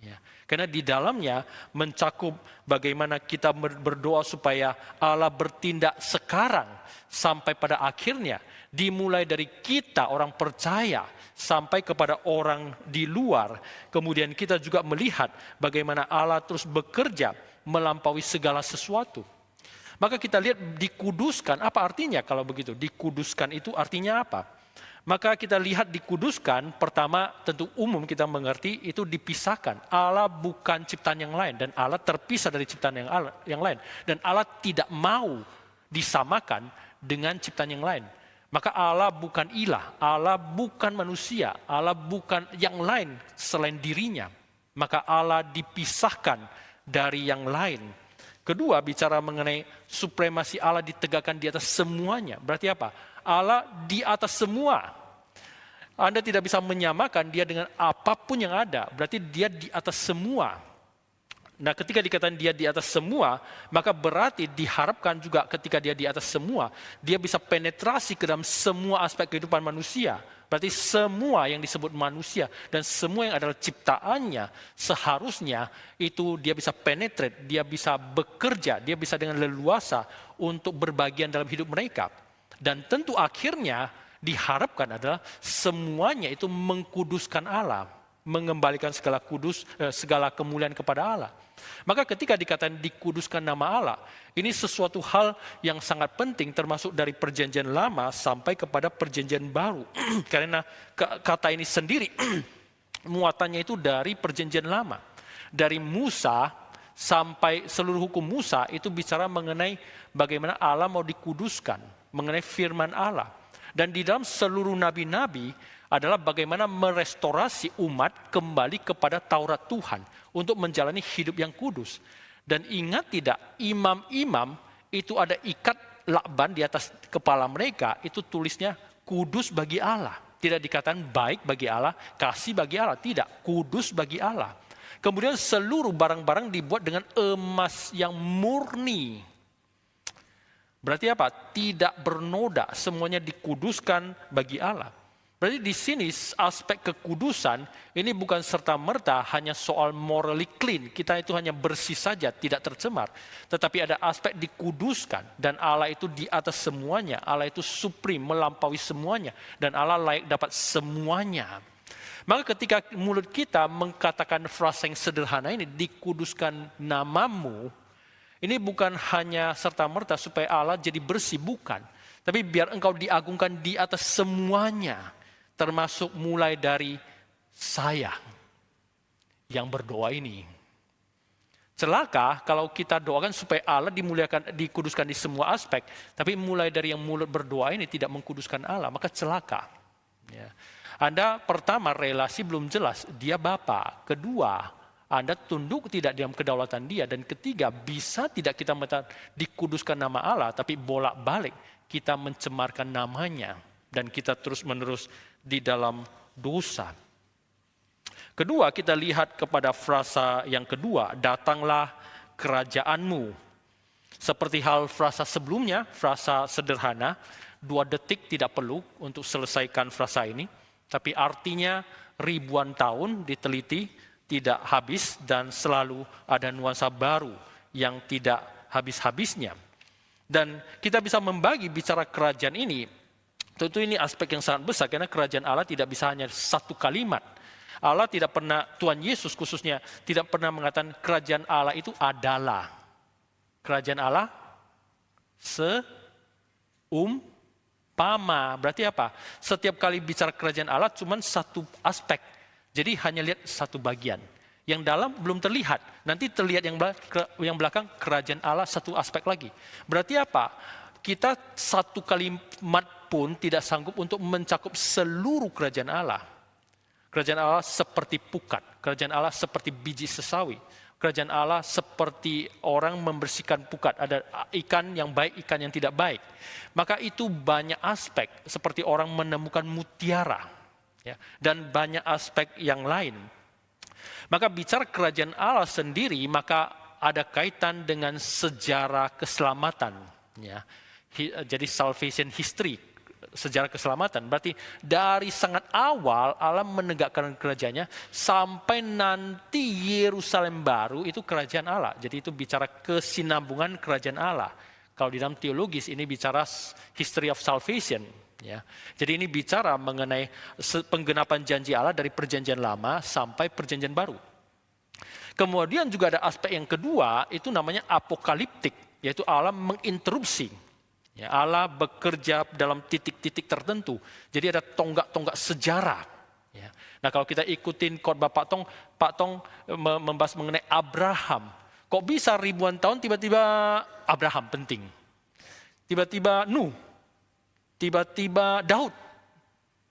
Ya. Karena di dalamnya mencakup bagaimana kita berdoa supaya Allah bertindak sekarang sampai pada akhirnya. Dimulai dari kita orang percaya sampai kepada orang di luar. Kemudian kita juga melihat bagaimana Allah terus bekerja melampaui segala sesuatu. Maka kita lihat dikuduskan, apa artinya kalau begitu? Dikuduskan itu artinya apa? Maka kita lihat dikuduskan, pertama tentu umum kita mengerti itu dipisahkan. Allah bukan ciptaan yang lain dan Allah terpisah dari ciptaan yang lain. Dan Allah tidak mau disamakan dengan ciptaan yang lain. Maka Allah bukan ilah, Allah bukan manusia, Allah bukan yang lain selain dirinya. Maka Allah dipisahkan dari yang lain. Kedua, bicara mengenai supremasi Allah ditegakkan di atas semuanya. Berarti apa? Allah di atas semua. Anda tidak bisa menyamakan dia dengan apapun yang ada. Berarti dia di atas semua. Nah, ketika dikatakan dia di atas semua, maka berarti diharapkan juga ketika dia di atas semua, dia bisa penetrasi ke dalam semua aspek kehidupan manusia. Berarti semua yang disebut manusia dan semua yang adalah ciptaannya seharusnya itu dia bisa penetrate, dia bisa bekerja, dia bisa dengan leluasa untuk berbagian dalam hidup mereka. Dan tentu akhirnya diharapkan adalah semuanya itu mengkuduskan Allah, mengembalikan segala kemuliaan kepada Allah. Maka ketika dikatakan dikuduskan nama Allah, ini sesuatu hal yang sangat penting termasuk dari perjanjian lama sampai kepada perjanjian baru. Karena kata ini sendiri muatannya itu dari perjanjian lama. Dari Musa sampai seluruh hukum Musa itu bicara mengenai bagaimana Allah mau dikuduskan, mengenai firman Allah. Dan di dalam seluruh nabi-nabi adalah bagaimana merestorasi umat kembali kepada Taurat Tuhan untuk menjalani hidup yang kudus. Dan ingat tidak, imam-imam itu ada ikat lakban di atas kepala mereka, itu tulisnya kudus bagi Allah. Tidak dikatakan baik bagi Allah, kasih bagi Allah, tidak, kudus bagi Allah. Kemudian seluruh barang-barang dibuat dengan emas yang murni. Berarti apa? Tidak bernoda, semuanya dikuduskan bagi Allah. Berarti di sini aspek kekudusan ini bukan serta-merta hanya soal morally clean. Kita itu hanya bersih saja, tidak tercemar. Tetapi ada aspek dikuduskan dan Allah itu di atas semuanya. Allah itu supreme, melampaui semuanya. Dan Allah layak dapat semuanya. Maka ketika mulut kita mengatakan frasa yang sederhana ini, dikuduskan namamu, ini bukan hanya serta-merta supaya Allah jadi bersih, bukan. Tapi biar engkau diagungkan di atas semuanya. Termasuk mulai dari saya yang berdoa ini. Celaka kalau kita doakan supaya Allah dimuliakan, dikuduskan di semua aspek. Tapi mulai dari yang mulut berdoa ini tidak mengkuduskan Allah, maka celaka. Ya. Anda pertama relasi belum jelas, dia Bapa. Kedua, Anda tunduk tidak dalam kedaulatan dia. Dan ketiga, bisa tidak kita dikuduskan nama Allah, tapi bolak-balik kita mencemarkan namanya. Dan kita terus-menerus di dalam dosa. Kedua, kita lihat kepada frasa yang kedua, datanglah kerajaanmu. Seperti hal frasa sebelumnya, frasa sederhana, 2 detik tidak perlu untuk selesaikan frasa ini. Tapi artinya ribuan tahun diteliti, tidak habis dan selalu ada nuansa baru yang tidak habis-habisnya. Dan kita bisa membagi bicara kerajaan ini. Tentu ini aspek yang sangat besar karena kerajaan Allah tidak bisa hanya satu kalimat. Allah tidak pernah, Tuhan Yesus khususnya tidak pernah mengatakan kerajaan Allah itu adalah. Kerajaan Allah seumpama. Berarti apa? Setiap kali bicara kerajaan Allah cuma satu aspek. Jadi hanya lihat satu bagian. Yang dalam belum terlihat. Nanti terlihat yang belakang, kerajaan Allah satu aspek lagi. Berarti apa? Kita satu kalimat pun tidak sanggup untuk mencakup seluruh kerajaan Allah. Kerajaan Allah seperti pukat. Kerajaan Allah seperti biji sesawi. Kerajaan Allah seperti orang membersihkan pukat. Ada ikan yang baik, ikan yang tidak baik. Maka itu banyak aspek. Seperti orang menemukan mutiara. Ya, dan banyak aspek yang lain. Maka bicara kerajaan Allah sendiri, maka ada kaitan dengan sejarah keselamatan. Ya. Jadi salvation history, sejarah keselamatan. Berarti dari sangat awal Allah menegakkan kerajaannya sampai nanti Yerusalem baru itu kerajaan Allah. Jadi itu bicara kesinambungan kerajaan Allah. Kalau di dalam teologis ini bicara history of salvation. Ya. Jadi ini bicara mengenai penggenapan janji Allah dari perjanjian lama sampai perjanjian baru. Kemudian juga ada aspek yang kedua, itu namanya apokaliptik, yaitu Allah menginterupsi. Ya, Allah bekerja dalam titik-titik tertentu. Jadi ada tonggak-tonggak sejarah. Ya. Nah kalau kita ikutin khotbah Pak Tong membahas mengenai Abraham. Kok bisa ribuan tahun tiba-tiba Abraham penting? Tiba-tiba Nuh. Tiba-tiba Daud,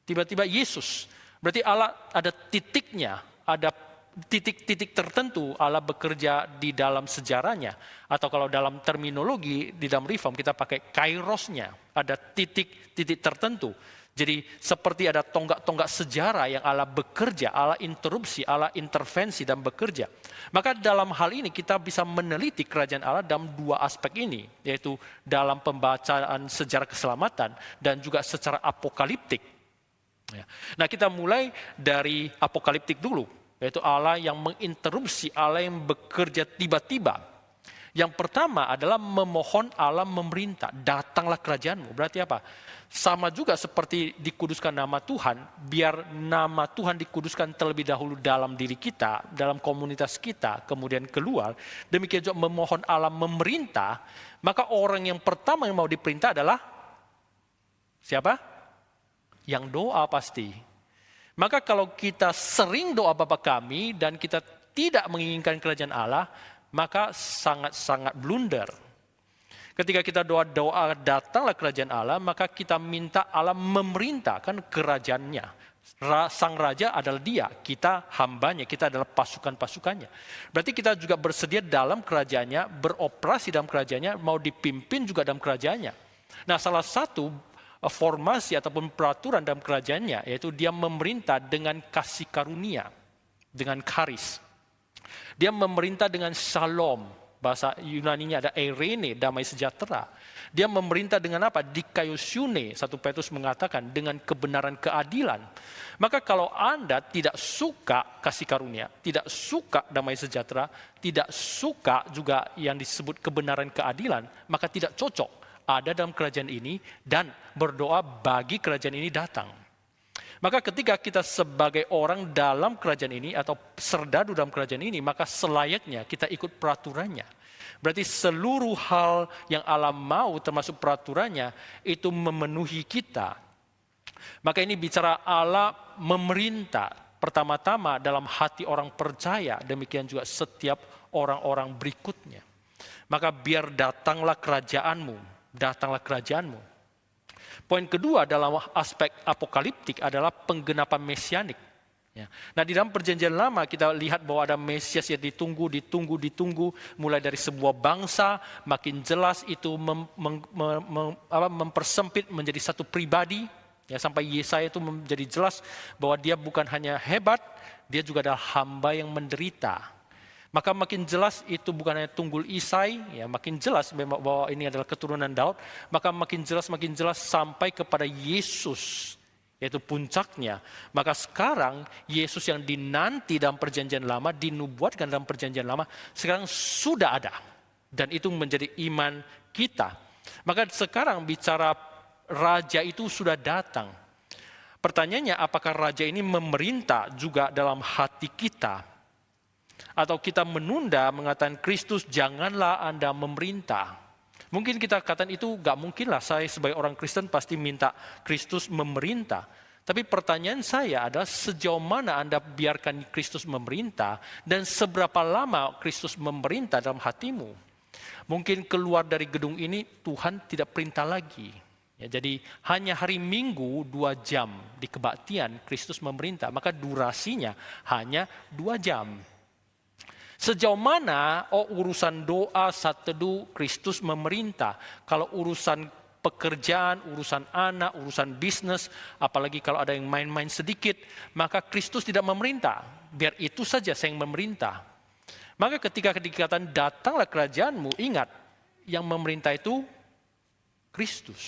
tiba-tiba Yesus. Berarti Allah ada titiknya, ada titik-titik tertentu Allah bekerja di dalam sejarahnya. Atau kalau dalam terminologi di dalam Reform kita pakai kairosnya, ada titik-titik tertentu. Jadi seperti ada tonggak-tonggak sejarah yang Allah bekerja, Allah interupsi, Allah intervensi dan bekerja. Maka dalam hal ini kita bisa meneliti kerajaan Allah dalam dua aspek ini, yaitu dalam pembacaan sejarah keselamatan dan juga secara apokaliptik. Nah kita mulai dari apokaliptik dulu, yaitu Allah yang menginterupsi, Allah yang bekerja tiba-tiba. Yang pertama adalah memohon Allah memerintah, datanglah kerajaanmu. Berarti apa? Sama juga seperti dikuduskan nama Tuhan, biar nama Tuhan dikuduskan terlebih dahulu dalam diri kita, dalam komunitas kita, kemudian keluar. Demikian juga memohon Allah memerintah, maka orang yang pertama yang mau diperintah adalah siapa? Yang doa pasti. Maka kalau kita sering doa Bapa kami dan kita tidak menginginkan kerajaan Allah, maka sangat-sangat blunder. Ketika kita doa datanglah kerajaan Allah, maka kita minta Allah memerintahkan kerajaannya. Sang Raja adalah Dia, kita hambanya, kita adalah pasukan-pasukannya. Berarti kita juga bersedia dalam kerajaannya, beroperasi dalam kerajaannya, mau dipimpin juga dalam kerajaannya. Nah salah satu formasi ataupun peraturan dalam kerajaannya, yaitu Dia memerintah dengan kasih karunia, dengan karis. Dia memerintah dengan shalom. Bahasa Yunaninya ada eirene, damai sejahtera. Dia memerintah dengan apa? Dikaiosune, 1 Petrus mengatakan dengan kebenaran keadilan. Maka kalau Anda tidak suka kasih karunia, tidak suka damai sejahtera, tidak suka juga yang disebut kebenaran keadilan, maka tidak cocok ada dalam kerajaan ini dan berdoa bagi kerajaan ini datang. Maka ketika kita sebagai orang dalam kerajaan ini atau serdadu dalam kerajaan ini, maka selayaknya kita ikut peraturannya. Berarti seluruh hal yang Allah mau termasuk peraturannya itu memenuhi kita. Maka ini bicara Allah memerintah pertama-tama dalam hati orang percaya, demikian juga setiap orang-orang berikutnya. Maka biar datanglah kerajaanmu, datanglah kerajaanmu. Poin kedua dalam aspek apokaliptik adalah penggenapan mesianik. Ya. Nah di dalam perjanjian lama kita lihat bahwa ada Mesias yang ditunggu, mulai dari sebuah bangsa, makin jelas itu mempersempit menjadi satu pribadi. Ya, sampai Yesaya itu menjadi jelas bahwa dia bukan hanya hebat, dia juga adalah hamba yang menderita. Maka makin jelas itu bukan hanya tunggul Isai, ya makin jelas bahwa ini adalah keturunan Daud, maka makin jelas sampai kepada Yesus, yaitu puncaknya. Maka sekarang Yesus yang dinanti dalam perjanjian lama, dinubuatkan dalam perjanjian lama, sekarang sudah ada. Dan itu menjadi iman kita. Maka sekarang bicara raja itu sudah datang. Pertanyaannya apakah raja ini memerintah juga dalam hati kita? Atau kita menunda mengatakan Kristus janganlah Anda memerintah. Mungkin kita katakan itu gak mungkin lah, saya sebagai orang Kristen pasti minta Kristus memerintah. Tapi pertanyaan saya adalah sejauh mana Anda biarkan Kristus memerintah dan seberapa lama Kristus memerintah dalam hatimu. Mungkin keluar dari gedung ini Tuhan tidak perintah lagi. Ya, jadi hanya hari Minggu 2 jam di kebaktian Kristus memerintah, maka durasinya hanya 2 jam. Sejauh mana urusan doa, saat teduh Kristus memerintah. Kalau urusan pekerjaan, urusan anak, urusan bisnis, apalagi kalau ada yang main-main sedikit, maka Kristus tidak memerintah. Biar itu saja saya yang memerintah. Maka ketika dikatakan datanglah kerajaanmu, ingat, yang memerintah itu Kristus.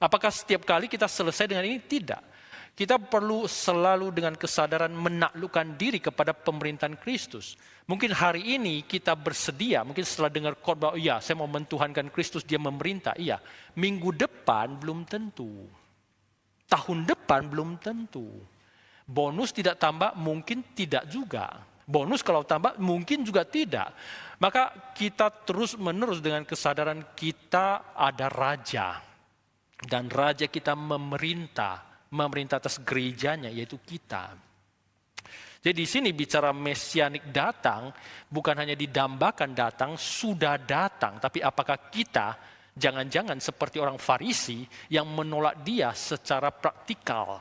Apakah setiap kali kita selesai dengan ini? Tidak. Kita perlu selalu dengan kesadaran menaklukkan diri kepada pemerintahan Kristus. Mungkin hari ini kita bersedia, mungkin setelah dengar khotbah, iya saya mau mentuhankan Kristus, dia memerintah. Iya, minggu depan belum tentu. Tahun depan belum tentu. Bonus tidak tambah, mungkin tidak juga. Bonus kalau tambah, mungkin juga tidak. Maka kita terus menerus dengan kesadaran kita ada raja. Dan raja kita memerintah atas gerejanya, yaitu kita. Jadi di sini bicara mesianik datang, bukan hanya didambakan datang, sudah datang. Tapi apakah kita jangan-jangan seperti orang Farisi yang menolak dia secara praktikal?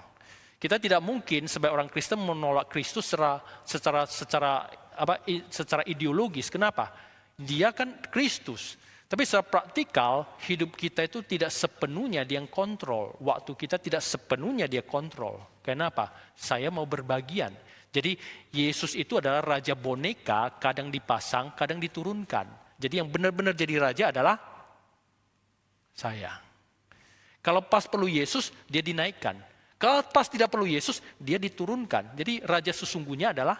Kita tidak mungkin sebagai orang Kristen menolak Kristus secara ideologis. Kenapa? Dia kan Kristus. Tapi secara praktikal, hidup kita itu tidak sepenuhnya dia yang kontrol. Waktu kita tidak sepenuhnya dia kontrol. Kenapa? Saya mau berbagian. Jadi Yesus itu adalah raja boneka, kadang dipasang, kadang diturunkan. Jadi yang benar-benar jadi raja adalah saya. Kalau pas perlu Yesus, dia dinaikkan. Kalau pas tidak perlu Yesus, dia diturunkan. Jadi raja sesungguhnya adalah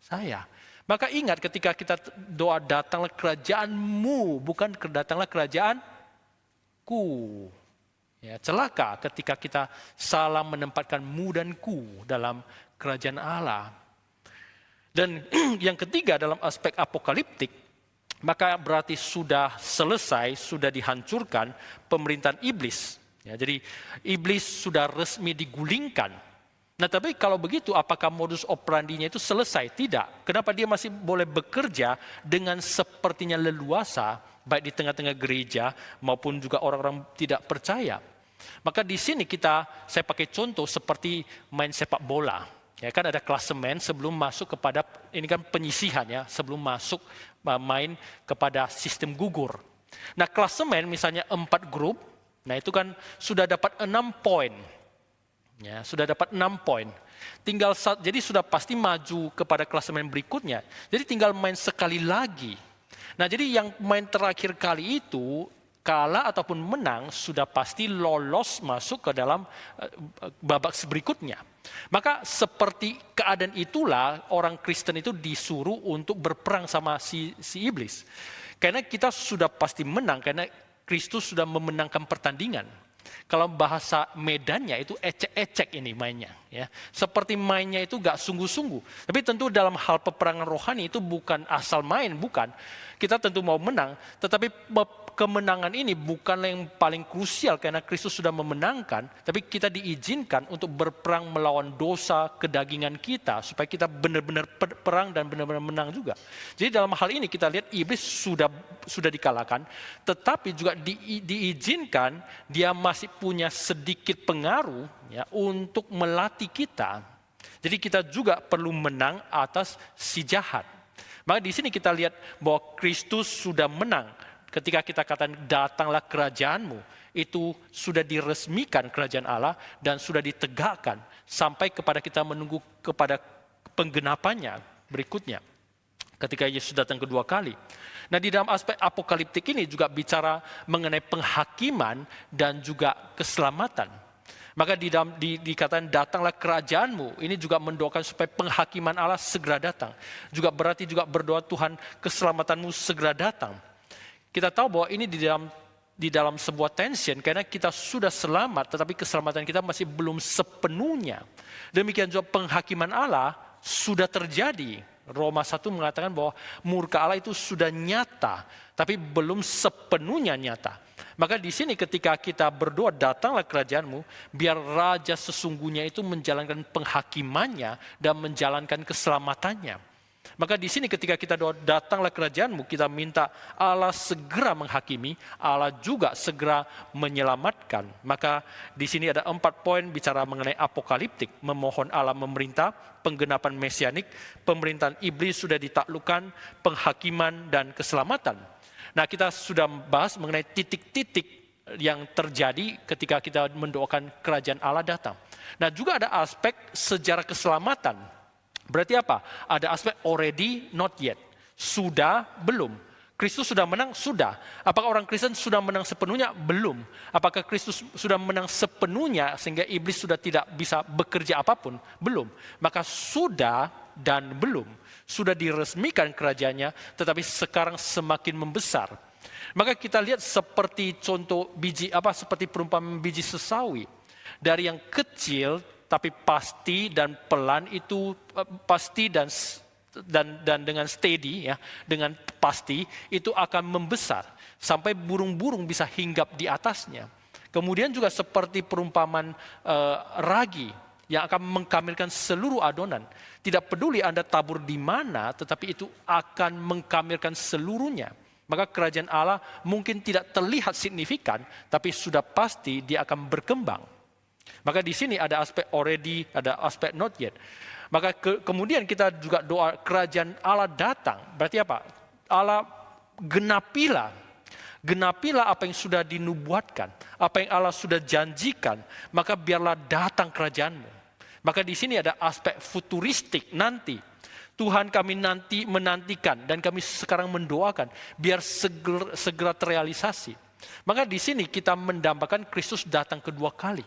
saya. Maka ingat ketika kita doa datanglah kerajaanmu, bukan datanglah kerajaanku. Ya, celaka ketika kita salah menempatkan mu dan ku dalam kerajaan Allah. Dan yang ketiga dalam aspek apokaliptik, maka berarti sudah selesai, sudah dihancurkan pemerintahan iblis. Ya, jadi iblis sudah resmi digulingkan. Nah tapi kalau begitu apakah modus operandinya itu selesai? Tidak. Kenapa dia masih boleh bekerja dengan sepertinya leluasa, baik di tengah-tengah gereja maupun juga orang-orang tidak percaya? Maka di sini saya pakai contoh seperti main sepak bola. Ya kan ada klasemen sebelum masuk kepada, ini kan penyisihan ya, sebelum masuk main kepada sistem gugur. Nah klasemen misalnya 4 grup, nah itu kan sudah dapat 6 poin. Ya, sudah dapat 6 poin. Jadi sudah pasti maju kepada klasemen berikutnya. Jadi tinggal main sekali lagi. Nah, jadi yang main terakhir kali itu kalah ataupun menang sudah pasti lolos masuk ke dalam babak berikutnya. Maka seperti keadaan itulah orang Kristen itu disuruh untuk berperang sama si iblis. Karena kita sudah pasti menang karena Kristus sudah memenangkan pertandingan. Kalau bahasa medannya itu ecek-ecek ini mainnya. Ya. Seperti mainnya itu gak sungguh-sungguh. Tapi tentu dalam hal peperangan rohani itu bukan asal main, bukan. Kita tentu mau menang, tetapi kemenangan ini bukanlah yang paling krusial karena Kristus sudah memenangkan, tapi kita diizinkan untuk berperang melawan dosa kedagingan kita supaya kita benar-benar perang dan benar-benar menang juga. Jadi dalam hal ini kita lihat iblis sudah dikalahkan, tetapi juga diizinkan dia masih punya sedikit pengaruh ya untuk melatih kita. Jadi kita juga perlu menang atas si jahat. Maka di sini kita lihat bahwa Kristus sudah menang. Ketika kita katakan datanglah kerajaanmu, itu sudah diresmikan kerajaan Allah dan sudah ditegakkan sampai kepada kita menunggu kepada penggenapannya berikutnya. Ketika Yesus datang kedua kali. Nah di dalam aspek apokaliptik ini juga bicara mengenai penghakiman dan juga keselamatan. Maka dikatakan datanglah kerajaanmu, ini juga mendoakan supaya penghakiman Allah segera datang. Juga berarti juga berdoa Tuhan keselamatanmu segera datang. Kita tahu bahwa ini di dalam sebuah tension karena kita sudah selamat tetapi keselamatan kita masih belum sepenuhnya. Demikian juga penghakiman Allah sudah terjadi. Roma 1 mengatakan bahwa murka Allah itu sudah nyata tapi belum sepenuhnya nyata. Maka di sini ketika kita berdoa, datanglah kerajaan-Mu, biar raja sesungguhnya itu menjalankan penghakimannya dan menjalankan keselamatannya. Maka di sini ketika kita doa, datanglah kerajaan-Mu, kita minta Allah segera menghakimi, Allah juga segera menyelamatkan. Maka di sini ada 4 poin bicara mengenai apokaliptik, memohon Allah memerintah, penggenapan mesianik, pemerintahan iblis sudah ditaklukkan, penghakiman dan keselamatan. Nah, kita sudah bahas mengenai titik-titik yang terjadi ketika kita mendoakan kerajaan Allah datang. Nah, juga ada aspek sejarah keselamatan. Berarti apa? Ada aspek already, not yet. Sudah, belum. Kristus sudah menang? Sudah. Apakah orang Kristen sudah menang sepenuhnya? Belum. Apakah Kristus sudah menang sepenuhnya sehingga iblis sudah tidak bisa bekerja apapun? Belum. Maka sudah dan belum. Sudah diresmikan kerajaannya, tetapi sekarang semakin membesar. Maka kita lihat seperti contoh biji seperti perumpamaan biji sesawi. Dari yang kecil tapi pasti dan pelan itu pasti dan dengan steady ya, dengan pasti itu akan membesar sampai burung-burung bisa hinggap di atasnya. Kemudian juga seperti perumpamaan ragi yang akan mengkamilkan seluruh adonan. Tidak peduli Anda tabur di mana, tetapi itu akan mengkamilkan seluruhnya. Maka kerajaan Allah mungkin tidak terlihat signifikan, tapi sudah pasti dia akan berkembang. Maka di sini ada aspek already, ada aspek not yet. Maka kemudian kita juga doa kerajaan Allah datang. Berarti apa? Allah genapilah apa yang sudah dinubuatkan, apa yang Allah sudah janjikan, maka biarlah datang kerajaan-Mu. Maka di sini ada aspek futuristik nanti. Tuhan kami menantikan dan kami sekarang mendoakan biar segera terrealisasi. Maka di sini kita mendambakan Kristus datang kedua kali.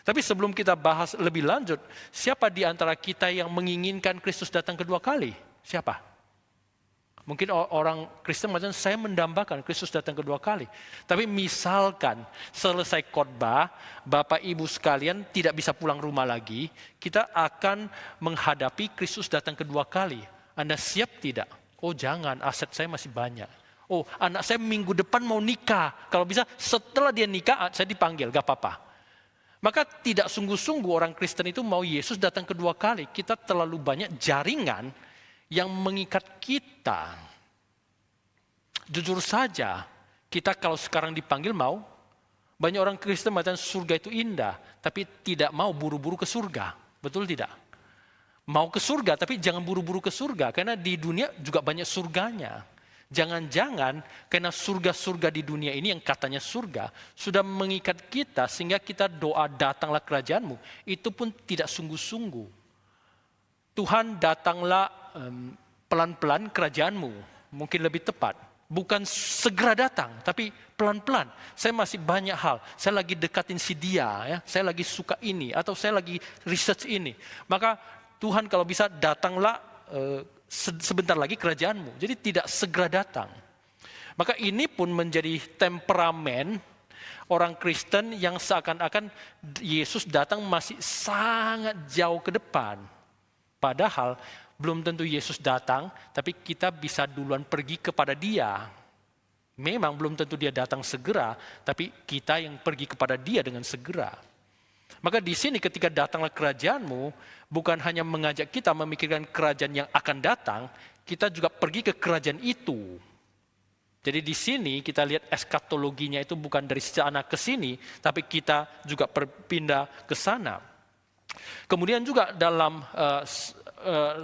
Tapi sebelum kita bahas lebih lanjut, siapa di antara kita yang menginginkan Kristus datang kedua kali? Siapa? Mungkin orang Kristen macam saya mendambakan Kristus datang kedua kali. Tapi misalkan selesai khotbah, Bapak Ibu sekalian tidak bisa pulang rumah lagi, kita akan menghadapi Kristus datang kedua kali. Anda siap tidak? Oh jangan, aset saya masih banyak. Oh anak saya minggu depan mau nikah. Kalau bisa setelah dia nikah saya dipanggil, gak apa-apa. Maka tidak sungguh-sungguh orang Kristen itu mau Yesus datang kedua kali. Kita terlalu banyak jaringan yang mengikat kita. Jujur saja, kita kalau sekarang dipanggil mau, banyak orang Kristen mengatakan surga itu indah, tapi tidak mau buru-buru ke surga. Betul tidak? Mau ke surga, tapi jangan buru-buru ke surga, karena di dunia juga banyak surganya. Jangan-jangan karena surga-surga di dunia ini yang katanya surga, sudah mengikat kita sehingga kita doa datanglah kerajaan-Mu, itu pun tidak sungguh-sungguh. Tuhan datanglah pelan-pelan kerajaan-Mu, mungkin lebih tepat. Bukan segera datang, tapi pelan-pelan. Saya masih banyak hal, saya lagi dekatin si dia, ya. Saya lagi suka ini, atau saya lagi research ini. Maka Tuhan kalau bisa datanglah sebentar lagi kerajaan-Mu. Jadi tidak segera datang. Maka ini pun menjadi temperamen orang Kristen yang seakan-akan Yesus datang masih sangat jauh ke depan. Padahal belum tentu Yesus datang, tapi kita bisa duluan pergi kepada Dia. Memang belum tentu Dia datang segera, tapi kita yang pergi kepada Dia dengan segera. Maka di sini ketika datanglah kerajaan-Mu, bukan hanya mengajak kita memikirkan kerajaan yang akan datang, kita juga pergi ke kerajaan itu. Jadi di sini kita lihat eskatologinya itu bukan dari sana ke sini, tapi kita juga berpindah ke sana. Kemudian juga dalam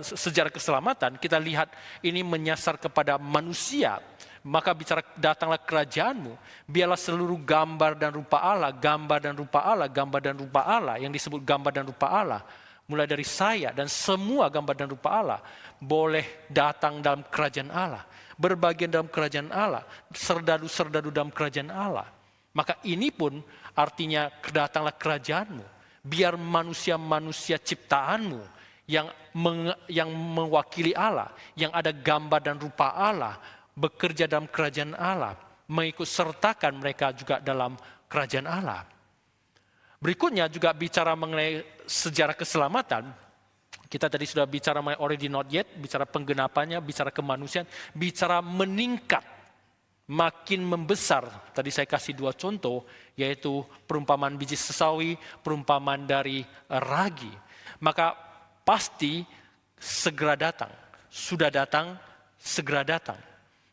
sejarah keselamatan kita lihat ini menyasar kepada manusia. Maka bicara datanglah kerajaan-Mu, biarlah seluruh gambar dan rupa Allah, gambar dan rupa Allah, gambar dan rupa Allah, yang disebut gambar dan rupa Allah, mulai dari saya dan semua gambar dan rupa Allah, boleh datang dalam kerajaan Allah, berbagian dalam kerajaan Allah, serdadu-serdadu dalam kerajaan Allah. Maka ini pun artinya datanglah kerajaan-Mu, biar manusia-manusia ciptaan-Mu yang mewakili Allah, yang ada gambar dan rupa Allah, bekerja dalam kerajaan Allah, mengikut sertakan mereka juga dalam kerajaan Allah. Berikutnya juga bicara mengenai sejarah keselamatan. Kita tadi sudah bicara mengenai already not yet, bicara penggenapannya, bicara kemanusiaan, bicara meningkat. makin membesar. Tadi saya kasih 2 contoh, yaitu perumpamaan biji sesawi, perumpamaan dari ragi. Maka pasti segera datang. Sudah datang, segera datang.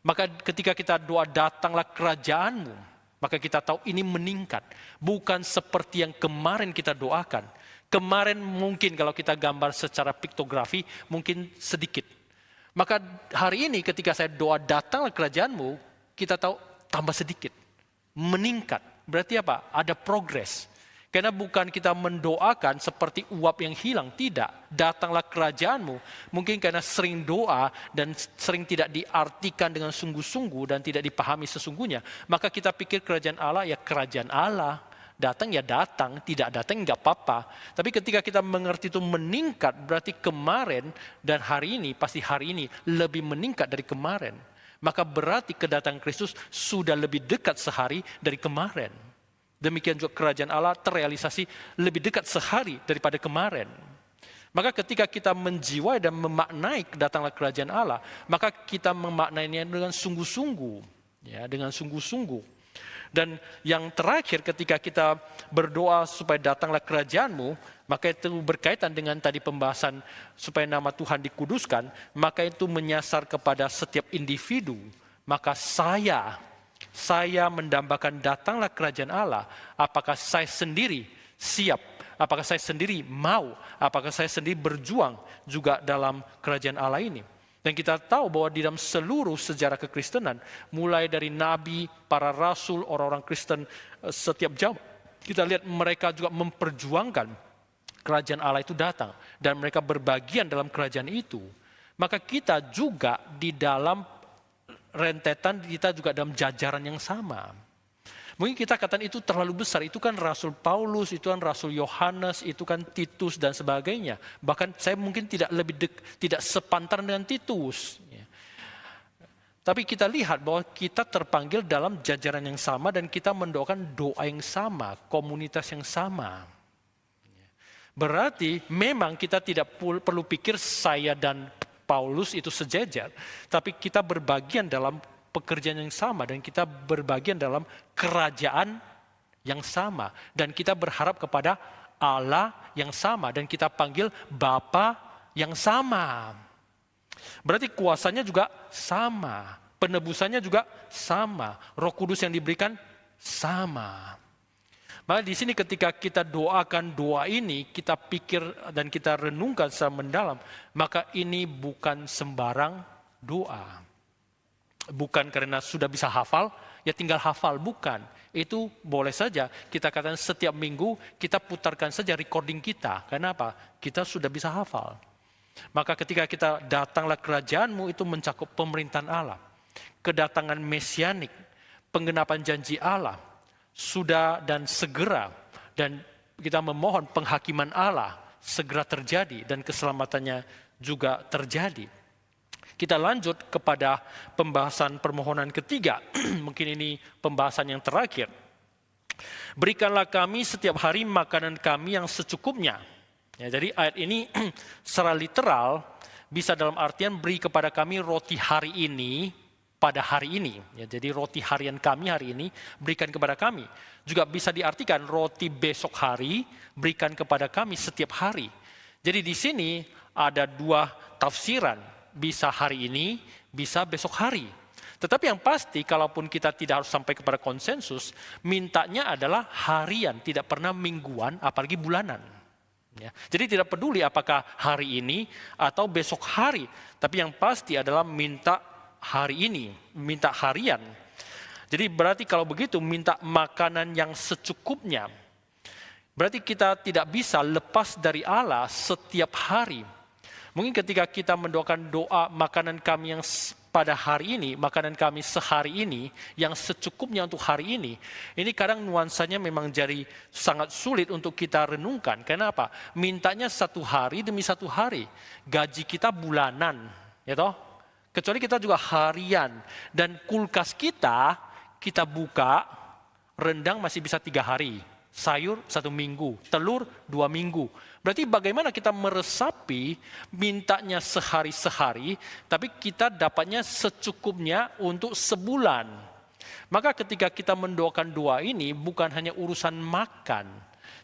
Maka ketika kita doa datanglah kerajaanmu, maka kita tahu ini meningkat. Bukan seperti yang kemarin kita doakan. Kemarin mungkin kalau kita gambar secara piktografi mungkin sedikit. Maka hari ini ketika saya doa datanglah kerajaanmu, kita tahu tambah sedikit. Meningkat. Berarti apa? Ada progres. Karena bukan kita mendoakan seperti uap yang hilang. Tidak. Datanglah kerajaanmu. Mungkin karena sering doa dan sering tidak diartikan dengan sungguh-sungguh dan tidak dipahami sesungguhnya. Maka kita pikir kerajaan Allah ya kerajaan Allah. Datang ya datang, tidak datang nggak apa-apa. Tapi ketika kita mengerti itu meningkat, berarti kemarin dan hari ini, pasti hari ini lebih meningkat dari kemarin. Maka berarti kedatangan Kristus sudah lebih dekat sehari dari kemarin. Demikian juga kerajaan Allah terrealisasi lebih dekat sehari daripada kemarin. Maka ketika kita menjiwai dan memaknai kedatangan kerajaan Allah, maka kita memaknainya dengan sungguh-sungguh. Ya, dengan sungguh-sungguh. Dan yang terakhir ketika kita berdoa supaya datanglah kerajaanmu, maka itu berkaitan dengan tadi pembahasan supaya nama Tuhan dikuduskan, maka itu menyasar kepada setiap individu. Maka saya mendambakan datanglah kerajaan Allah, apakah saya sendiri siap, apakah saya sendiri mau, apakah saya sendiri berjuang juga dalam kerajaan Allah ini. Dan kita tahu bahwa di dalam seluruh sejarah kekristenan, mulai dari nabi, para rasul, orang-orang Kristen setiap zaman, kita lihat mereka juga memperjuangkan kerajaan Allah itu datang. Dan mereka berbagian dalam kerajaan itu. Maka kita juga di dalam rentetan, kita juga dalam jajaran yang sama. Mungkin kita katakan itu terlalu besar, itu kan Rasul Paulus, itu kan Rasul Yohanes, itu kan Titus dan sebagainya. Bahkan saya mungkin tidak sepantaran dengan Titus. Tapi kita lihat bahwa kita terpanggil dalam jajaran yang sama dan kita mendoakan doa yang sama, komunitas yang sama. Berarti memang kita tidak perlu pikir saya dan Paulus itu sejajar, tapi kita berbagian dalam pekerjaan yang sama dan kita berbagian dalam kerajaan yang sama dan kita berharap kepada Allah yang sama dan kita panggil Bapa yang sama. Berarti kuasanya juga sama, penebusannya juga sama, Roh Kudus yang diberikan sama. Maka di sini ketika kita doakan doa ini, kita pikir dan kita renungkan secara mendalam, maka ini bukan sembarang doa. Bukan karena sudah bisa hafal, ya tinggal hafal, bukan. Itu boleh saja kita katakan setiap minggu kita putarkan saja recording kita. Karena apa? Kita sudah bisa hafal. Maka ketika kita datanglah kerajaanmu itu mencakup pemerintahan Allah. Kedatangan mesianik, penggenapan janji Allah, sudah dan segera. Dan kita memohon penghakiman Allah segera terjadi dan keselamatannya juga terjadi. Kita lanjut kepada pembahasan permohonan ketiga. Mungkin ini pembahasan yang terakhir. Berikanlah kami setiap hari makanan kami yang secukupnya. Ya, jadi ayat ini secara literal bisa dalam artian beri kepada kami roti hari ini pada hari ini. Ya, jadi roti harian kami hari ini berikan kepada kami. Juga bisa diartikan roti besok hari berikan kepada kami setiap hari. Jadi di sini ada 2 tafsiran. Bisa hari ini, bisa besok hari. Tetapi yang pasti, kalaupun kita tidak harus sampai kepada konsensus, mintanya adalah harian, tidak pernah mingguan, apalagi bulanan. Ya. Jadi tidak peduli apakah hari ini atau besok hari, tapi yang pasti adalah minta hari ini, minta harian. Jadi berarti kalau begitu, minta makanan yang secukupnya. Berarti kita tidak bisa lepas dari Allah setiap hari. Mungkin ketika kita mendoakan doa makanan kami yang pada hari ini, makanan kami sehari ini, yang secukupnya untuk hari ini kadang nuansanya memang jadi sangat sulit untuk kita renungkan. Kenapa? Mintanya 1 hari demi 1 hari. Gaji kita bulanan, ya toh? Kecuali kita juga harian. Dan kulkas kita buka, rendang masih bisa 3 hari. Sayur 1 minggu, telur 2 minggu. Berarti bagaimana kita meresapi mintanya sehari-sehari, tapi kita dapatnya secukupnya untuk sebulan. Maka ketika kita mendoakan doa ini bukan hanya urusan makan,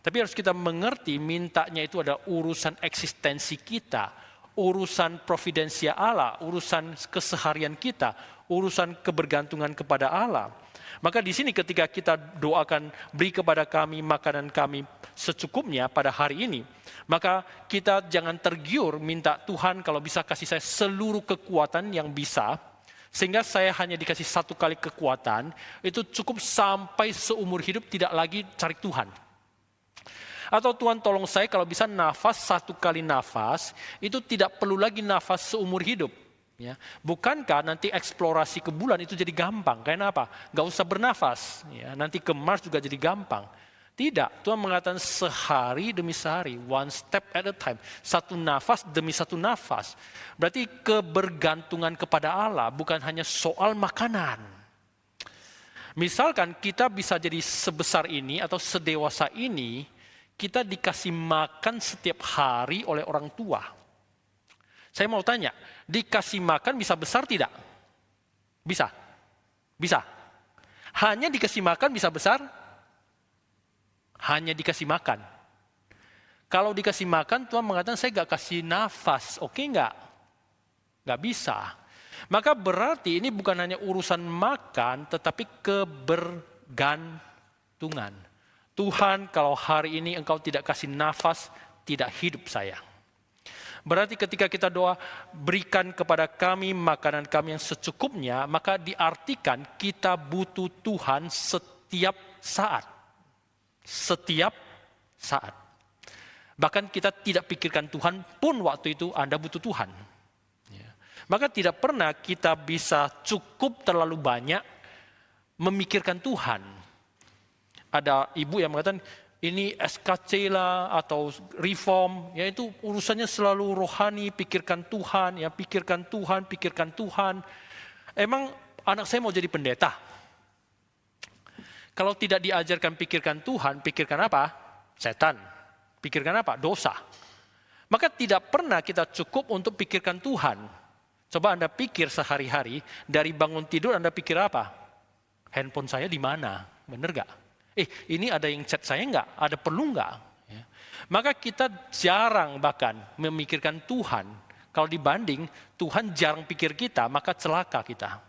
tapi harus kita mengerti mintanya itu adalah urusan eksistensi kita, urusan providensia Allah, urusan keseharian kita, urusan kebergantungan kepada Allah. Maka di sini ketika kita doakan beri kepada kami makanan kami secukupnya pada hari ini, maka kita jangan tergiur minta Tuhan kalau bisa kasih saya seluruh kekuatan yang bisa, sehingga saya hanya dikasih satu kali kekuatan, itu cukup sampai seumur hidup tidak lagi cari Tuhan. Atau Tuhan tolong saya kalau bisa nafas satu kali nafas, itu tidak perlu lagi nafas seumur hidup. Ya. Bukankah nanti eksplorasi ke bulan itu jadi gampang? Karena apa? Gak usah bernafas. Ya. Nanti ke Mars juga jadi gampang. Tidak, Tuhan mengatakan sehari demi sehari, one step at a time. Satu nafas demi satu nafas. Berarti kebergantungan kepada Allah bukan hanya soal makanan. Misalkan kita bisa jadi sebesar ini atau sedewasa ini, kita dikasih makan setiap hari oleh orang tua. Saya mau tanya, dikasih makan bisa besar tidak? Bisa? Bisa. Hanya dikasih makan bisa besar? Hanya dikasih makan. Kalau dikasih makan, Tuhan mengatakan saya gak kasih nafas, oke enggak? Gak bisa. Maka berarti ini bukan hanya urusan makan, tetapi kebergantungan. Tuhan, kalau hari ini engkau tidak kasih nafas, tidak hidup saya. Berarti ketika kita doa, berikan kepada kami makanan kami yang secukupnya, maka diartikan kita butuh Tuhan setiap saat. Setiap saat. Bahkan kita tidak pikirkan Tuhan pun waktu itu Anda butuh Tuhan. Ya. Maka tidak pernah kita bisa cukup terlalu banyak memikirkan Tuhan. Ada ibu yang mengatakan ini SKC lah atau reform, ya itu urusannya selalu rohani, pikirkan Tuhan, ya pikirkan Tuhan, pikirkan Tuhan. Emang anak saya mau jadi pendeta? Kalau tidak diajarkan pikirkan Tuhan, pikirkan apa? Setan. Pikirkan apa? Dosa. Maka tidak pernah kita cukup untuk pikirkan Tuhan. Coba Anda pikir sehari-hari, dari bangun tidur Anda pikir apa? Handphone saya di mana? Benar gak? Ini ada yang chat saya enggak? Ada perlu enggak? Ya. Maka kita jarang bahkan memikirkan Tuhan. Kalau dibanding Tuhan jarang pikir kita, maka celaka kita.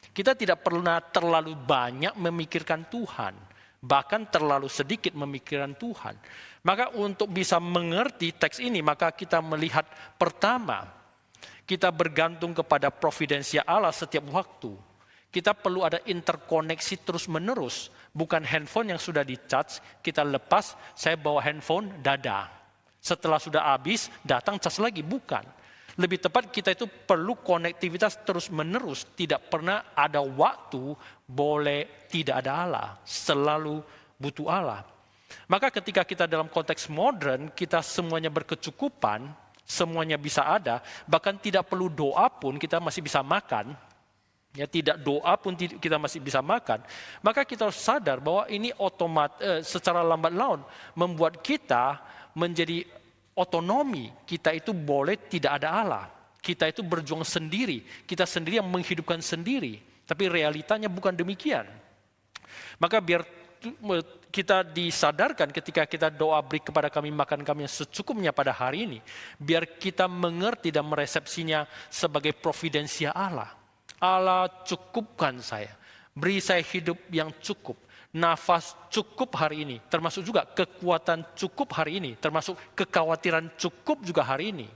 Kita tidak pernah terlalu banyak memikirkan Tuhan. Bahkan terlalu sedikit memikirkan Tuhan. Maka untuk bisa mengerti teks ini, maka kita melihat pertama, kita bergantung kepada providensia Allah setiap waktu. Kita perlu ada interkoneksi terus-menerus. Bukan handphone yang sudah di-charge, kita lepas, saya bawa handphone, dadah. Setelah sudah habis, datang cas lagi, bukan. Lebih tepat kita itu perlu konektivitas terus-menerus. Tidak pernah ada waktu boleh tidak ada Allah. Selalu butuh Allah. Maka ketika kita dalam konteks modern, kita semuanya berkecukupan, semuanya bisa ada, bahkan tidak perlu doa pun kita masih bisa makan. Ya, tidak doa pun kita masih bisa makan. Maka kita harus sadar bahwa ini secara lambat laun membuat kita menjadi otonomi. Kita itu boleh tidak ada Allah. Kita itu berjuang sendiri. Kita sendiri yang menghidupkan sendiri. Tapi realitanya bukan demikian. Maka biar kita disadarkan ketika kita doa beri kepada kami makan kami yang secukupnya pada hari ini. Biar kita mengerti dan meresepsinya sebagai providensia Allah. Allah cukupkan saya, beri saya hidup yang cukup, nafas cukup hari ini, termasuk juga kekuatan cukup hari ini, termasuk kekhawatiran cukup juga hari ini,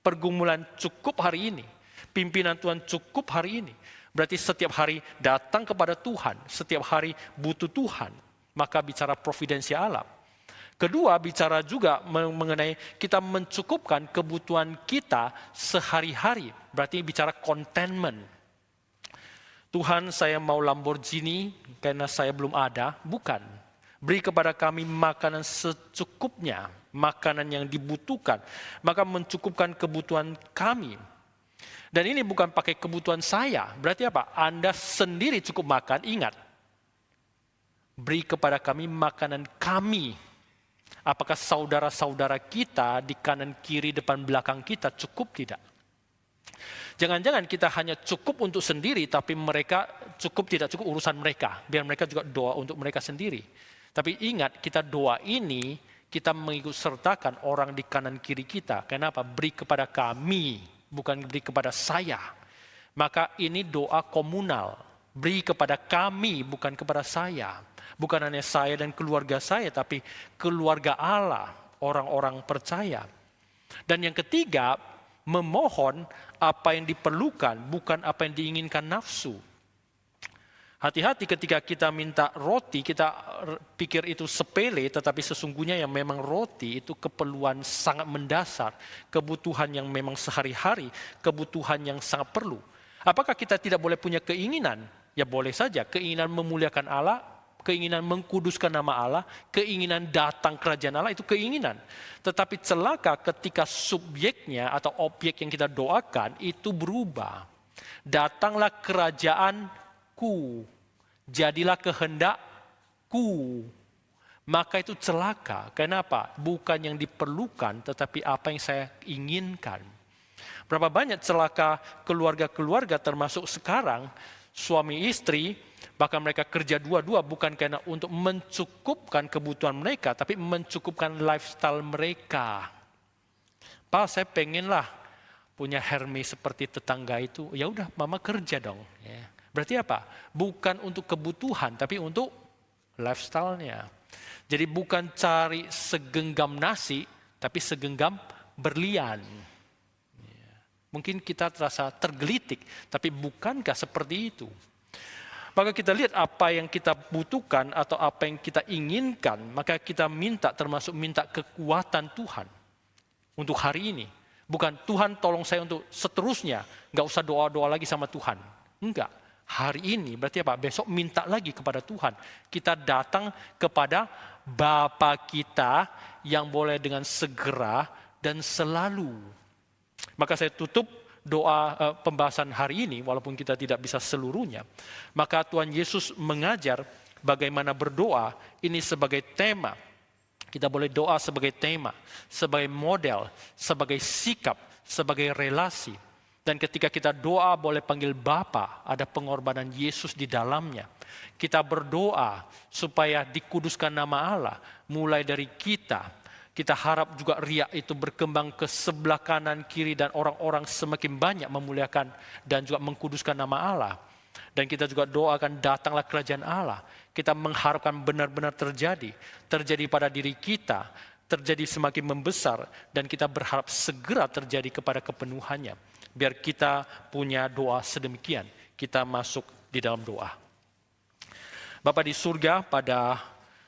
pergumulan cukup hari ini, pimpinan Tuhan cukup hari ini. Berarti setiap hari datang kepada Tuhan, setiap hari butuh Tuhan, maka bicara providensia Allah. Kedua, bicara juga mengenai kita mencukupkan kebutuhan kita sehari-hari, berarti bicara contentment. Tuhan, saya mau Lamborghini karena saya belum ada. Bukan. Beri kepada kami makanan secukupnya, makanan yang dibutuhkan. Maka mencukupkan kebutuhan kami. Dan ini bukan pakai kebutuhan saya. Berarti apa? Anda sendiri cukup makan, ingat. Beri kepada kami makanan kami. Apakah saudara-saudara kita di kanan, kiri, depan, belakang kita cukup tidak? Jangan-jangan kita hanya cukup untuk sendiri, tapi mereka tidak cukup urusan mereka. Biar mereka juga doa untuk mereka sendiri. Tapi ingat, kita doa ini, kita mengikut sertakan orang di kanan kiri kita. Kenapa? Beri kepada kami, bukan beri kepada saya. Maka ini doa komunal. Beri kepada kami, bukan kepada saya. Bukan hanya saya dan keluarga saya, tapi keluarga Allah, orang-orang percaya. Dan yang ketiga, memohon apa yang diperlukan, bukan apa yang diinginkan nafsu. Hati-hati ketika kita minta roti, kita pikir itu sepele, tetapi sesungguhnya yang memang roti itu keperluan sangat mendasar, kebutuhan yang memang sehari-hari, kebutuhan yang sangat perlu. Apakah kita tidak boleh punya keinginan? Ya boleh saja, keinginan memuliakan Allah, keinginan mengkuduskan nama Allah, keinginan datang kerajaan Allah, itu keinginan. Tetapi celaka ketika subjeknya atau objek yang kita doakan itu berubah. Datanglah kerajaanku, jadilah kehendakku. Maka itu celaka. Kenapa? Bukan yang diperlukan, tetapi apa yang saya inginkan. Berapa banyak celaka keluarga-keluarga termasuk sekarang, suami istri, bahkan mereka kerja dua-dua bukan karena untuk mencukupkan kebutuhan mereka, tapi mencukupkan lifestyle mereka. Pak, saya pengenlah punya Hermes seperti tetangga itu. Ya udah, mama kerja dong. Ya. Berarti apa? Bukan untuk kebutuhan, tapi untuk lifestyle-nya. Jadi bukan cari segenggam nasi, tapi segenggam berlian. Ya. Mungkin kita terasa tergelitik, tapi bukankah seperti itu? Maka kita lihat apa yang kita butuhkan atau apa yang kita inginkan, maka kita minta, termasuk minta kekuatan Tuhan untuk hari ini. Bukan Tuhan tolong saya untuk seterusnya, nggak usah doa-doa lagi sama Tuhan. Enggak, hari ini berarti apa? Besok minta lagi kepada Tuhan. Kita datang kepada Bapa kita yang boleh dengan segera dan selalu. Maka saya tutup doa pembahasan hari ini, walaupun kita tidak bisa seluruhnya, maka Tuhan Yesus mengajar bagaimana berdoa ini sebagai tema. Kita boleh doa sebagai tema, sebagai model, sebagai sikap, sebagai relasi. Dan ketika kita doa boleh panggil Bapa, ada pengorbanan Yesus di dalamnya. Kita berdoa supaya dikuduskan nama Allah, mulai dari kita. Kita harap juga riak itu berkembang ke sebelah kanan, kiri, dan orang-orang semakin banyak memuliakan dan juga mengkuduskan nama Allah. Dan kita juga doakan datanglah kerajaan Allah. Kita mengharapkan benar-benar terjadi pada diri kita, terjadi semakin membesar, dan kita berharap segera terjadi kepada kepenuhannya. Biar kita punya doa sedemikian, kita masuk di dalam doa. Bapa di surga, pada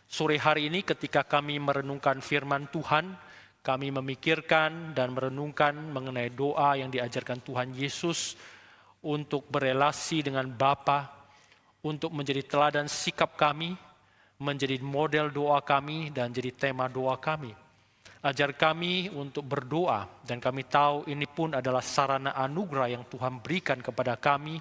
sore hari ini ketika kami merenungkan firman Tuhan, kami memikirkan dan merenungkan mengenai doa yang diajarkan Tuhan Yesus untuk berelasi dengan Bapa, untuk menjadi teladan sikap kami, menjadi model doa kami dan jadi tema doa kami. Ajar kami untuk berdoa, dan kami tahu ini pun adalah sarana anugerah yang Tuhan berikan kepada kami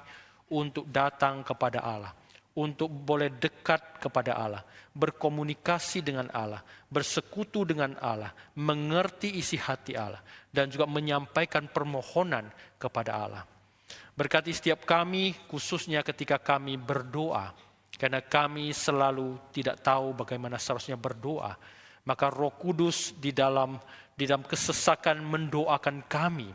untuk datang kepada Allah. Untuk boleh dekat kepada Allah, berkomunikasi dengan Allah, bersekutu dengan Allah, mengerti isi hati Allah, dan juga menyampaikan permohonan kepada Allah. Berkati setiap kami, khususnya ketika kami berdoa, karena kami selalu tidak tahu bagaimana seharusnya berdoa. Maka Roh Kudus di dalam kesesakan mendoakan kami.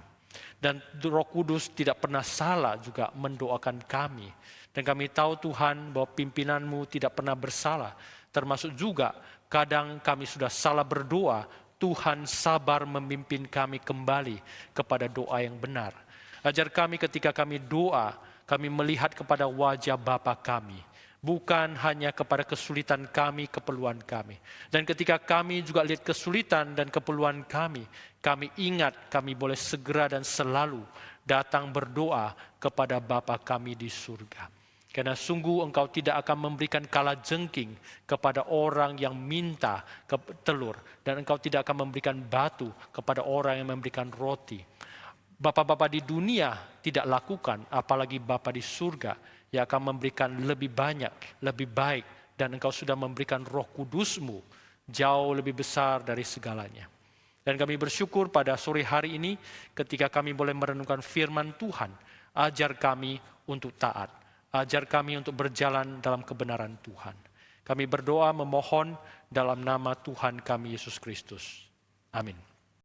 Dan Roh Kudus tidak pernah salah juga mendoakan kami. Dan kami tahu Tuhan bahwa pimpinan-Mu tidak pernah bersalah. Termasuk juga kadang kami sudah salah berdoa, Tuhan sabar memimpin kami kembali kepada doa yang benar. Ajar kami ketika kami doa, kami melihat kepada wajah Bapa kami. Bukan hanya kepada kesulitan kami, keperluan kami. Dan ketika kami juga lihat kesulitan dan keperluan kami ingat kami boleh segera dan selalu datang berdoa kepada Bapa kami di surga. Karena sungguh Engkau tidak akan memberikan kalajengking kepada orang yang minta telur. Dan Engkau tidak akan memberikan batu kepada orang yang memberikan roti. Bapa-bapa di dunia tidak lakukan, apalagi Bapa di surga yang akan memberikan lebih banyak, lebih baik. Dan Engkau sudah memberikan Roh Kudus-Mu jauh lebih besar dari segalanya. Dan kami bersyukur pada sore hari ini ketika kami boleh merenungkan firman Tuhan. Ajar kami untuk taat. Ajar kami untuk berjalan dalam kebenaran Tuhan. Kami berdoa memohon dalam nama Tuhan kami Yesus Kristus. Amin.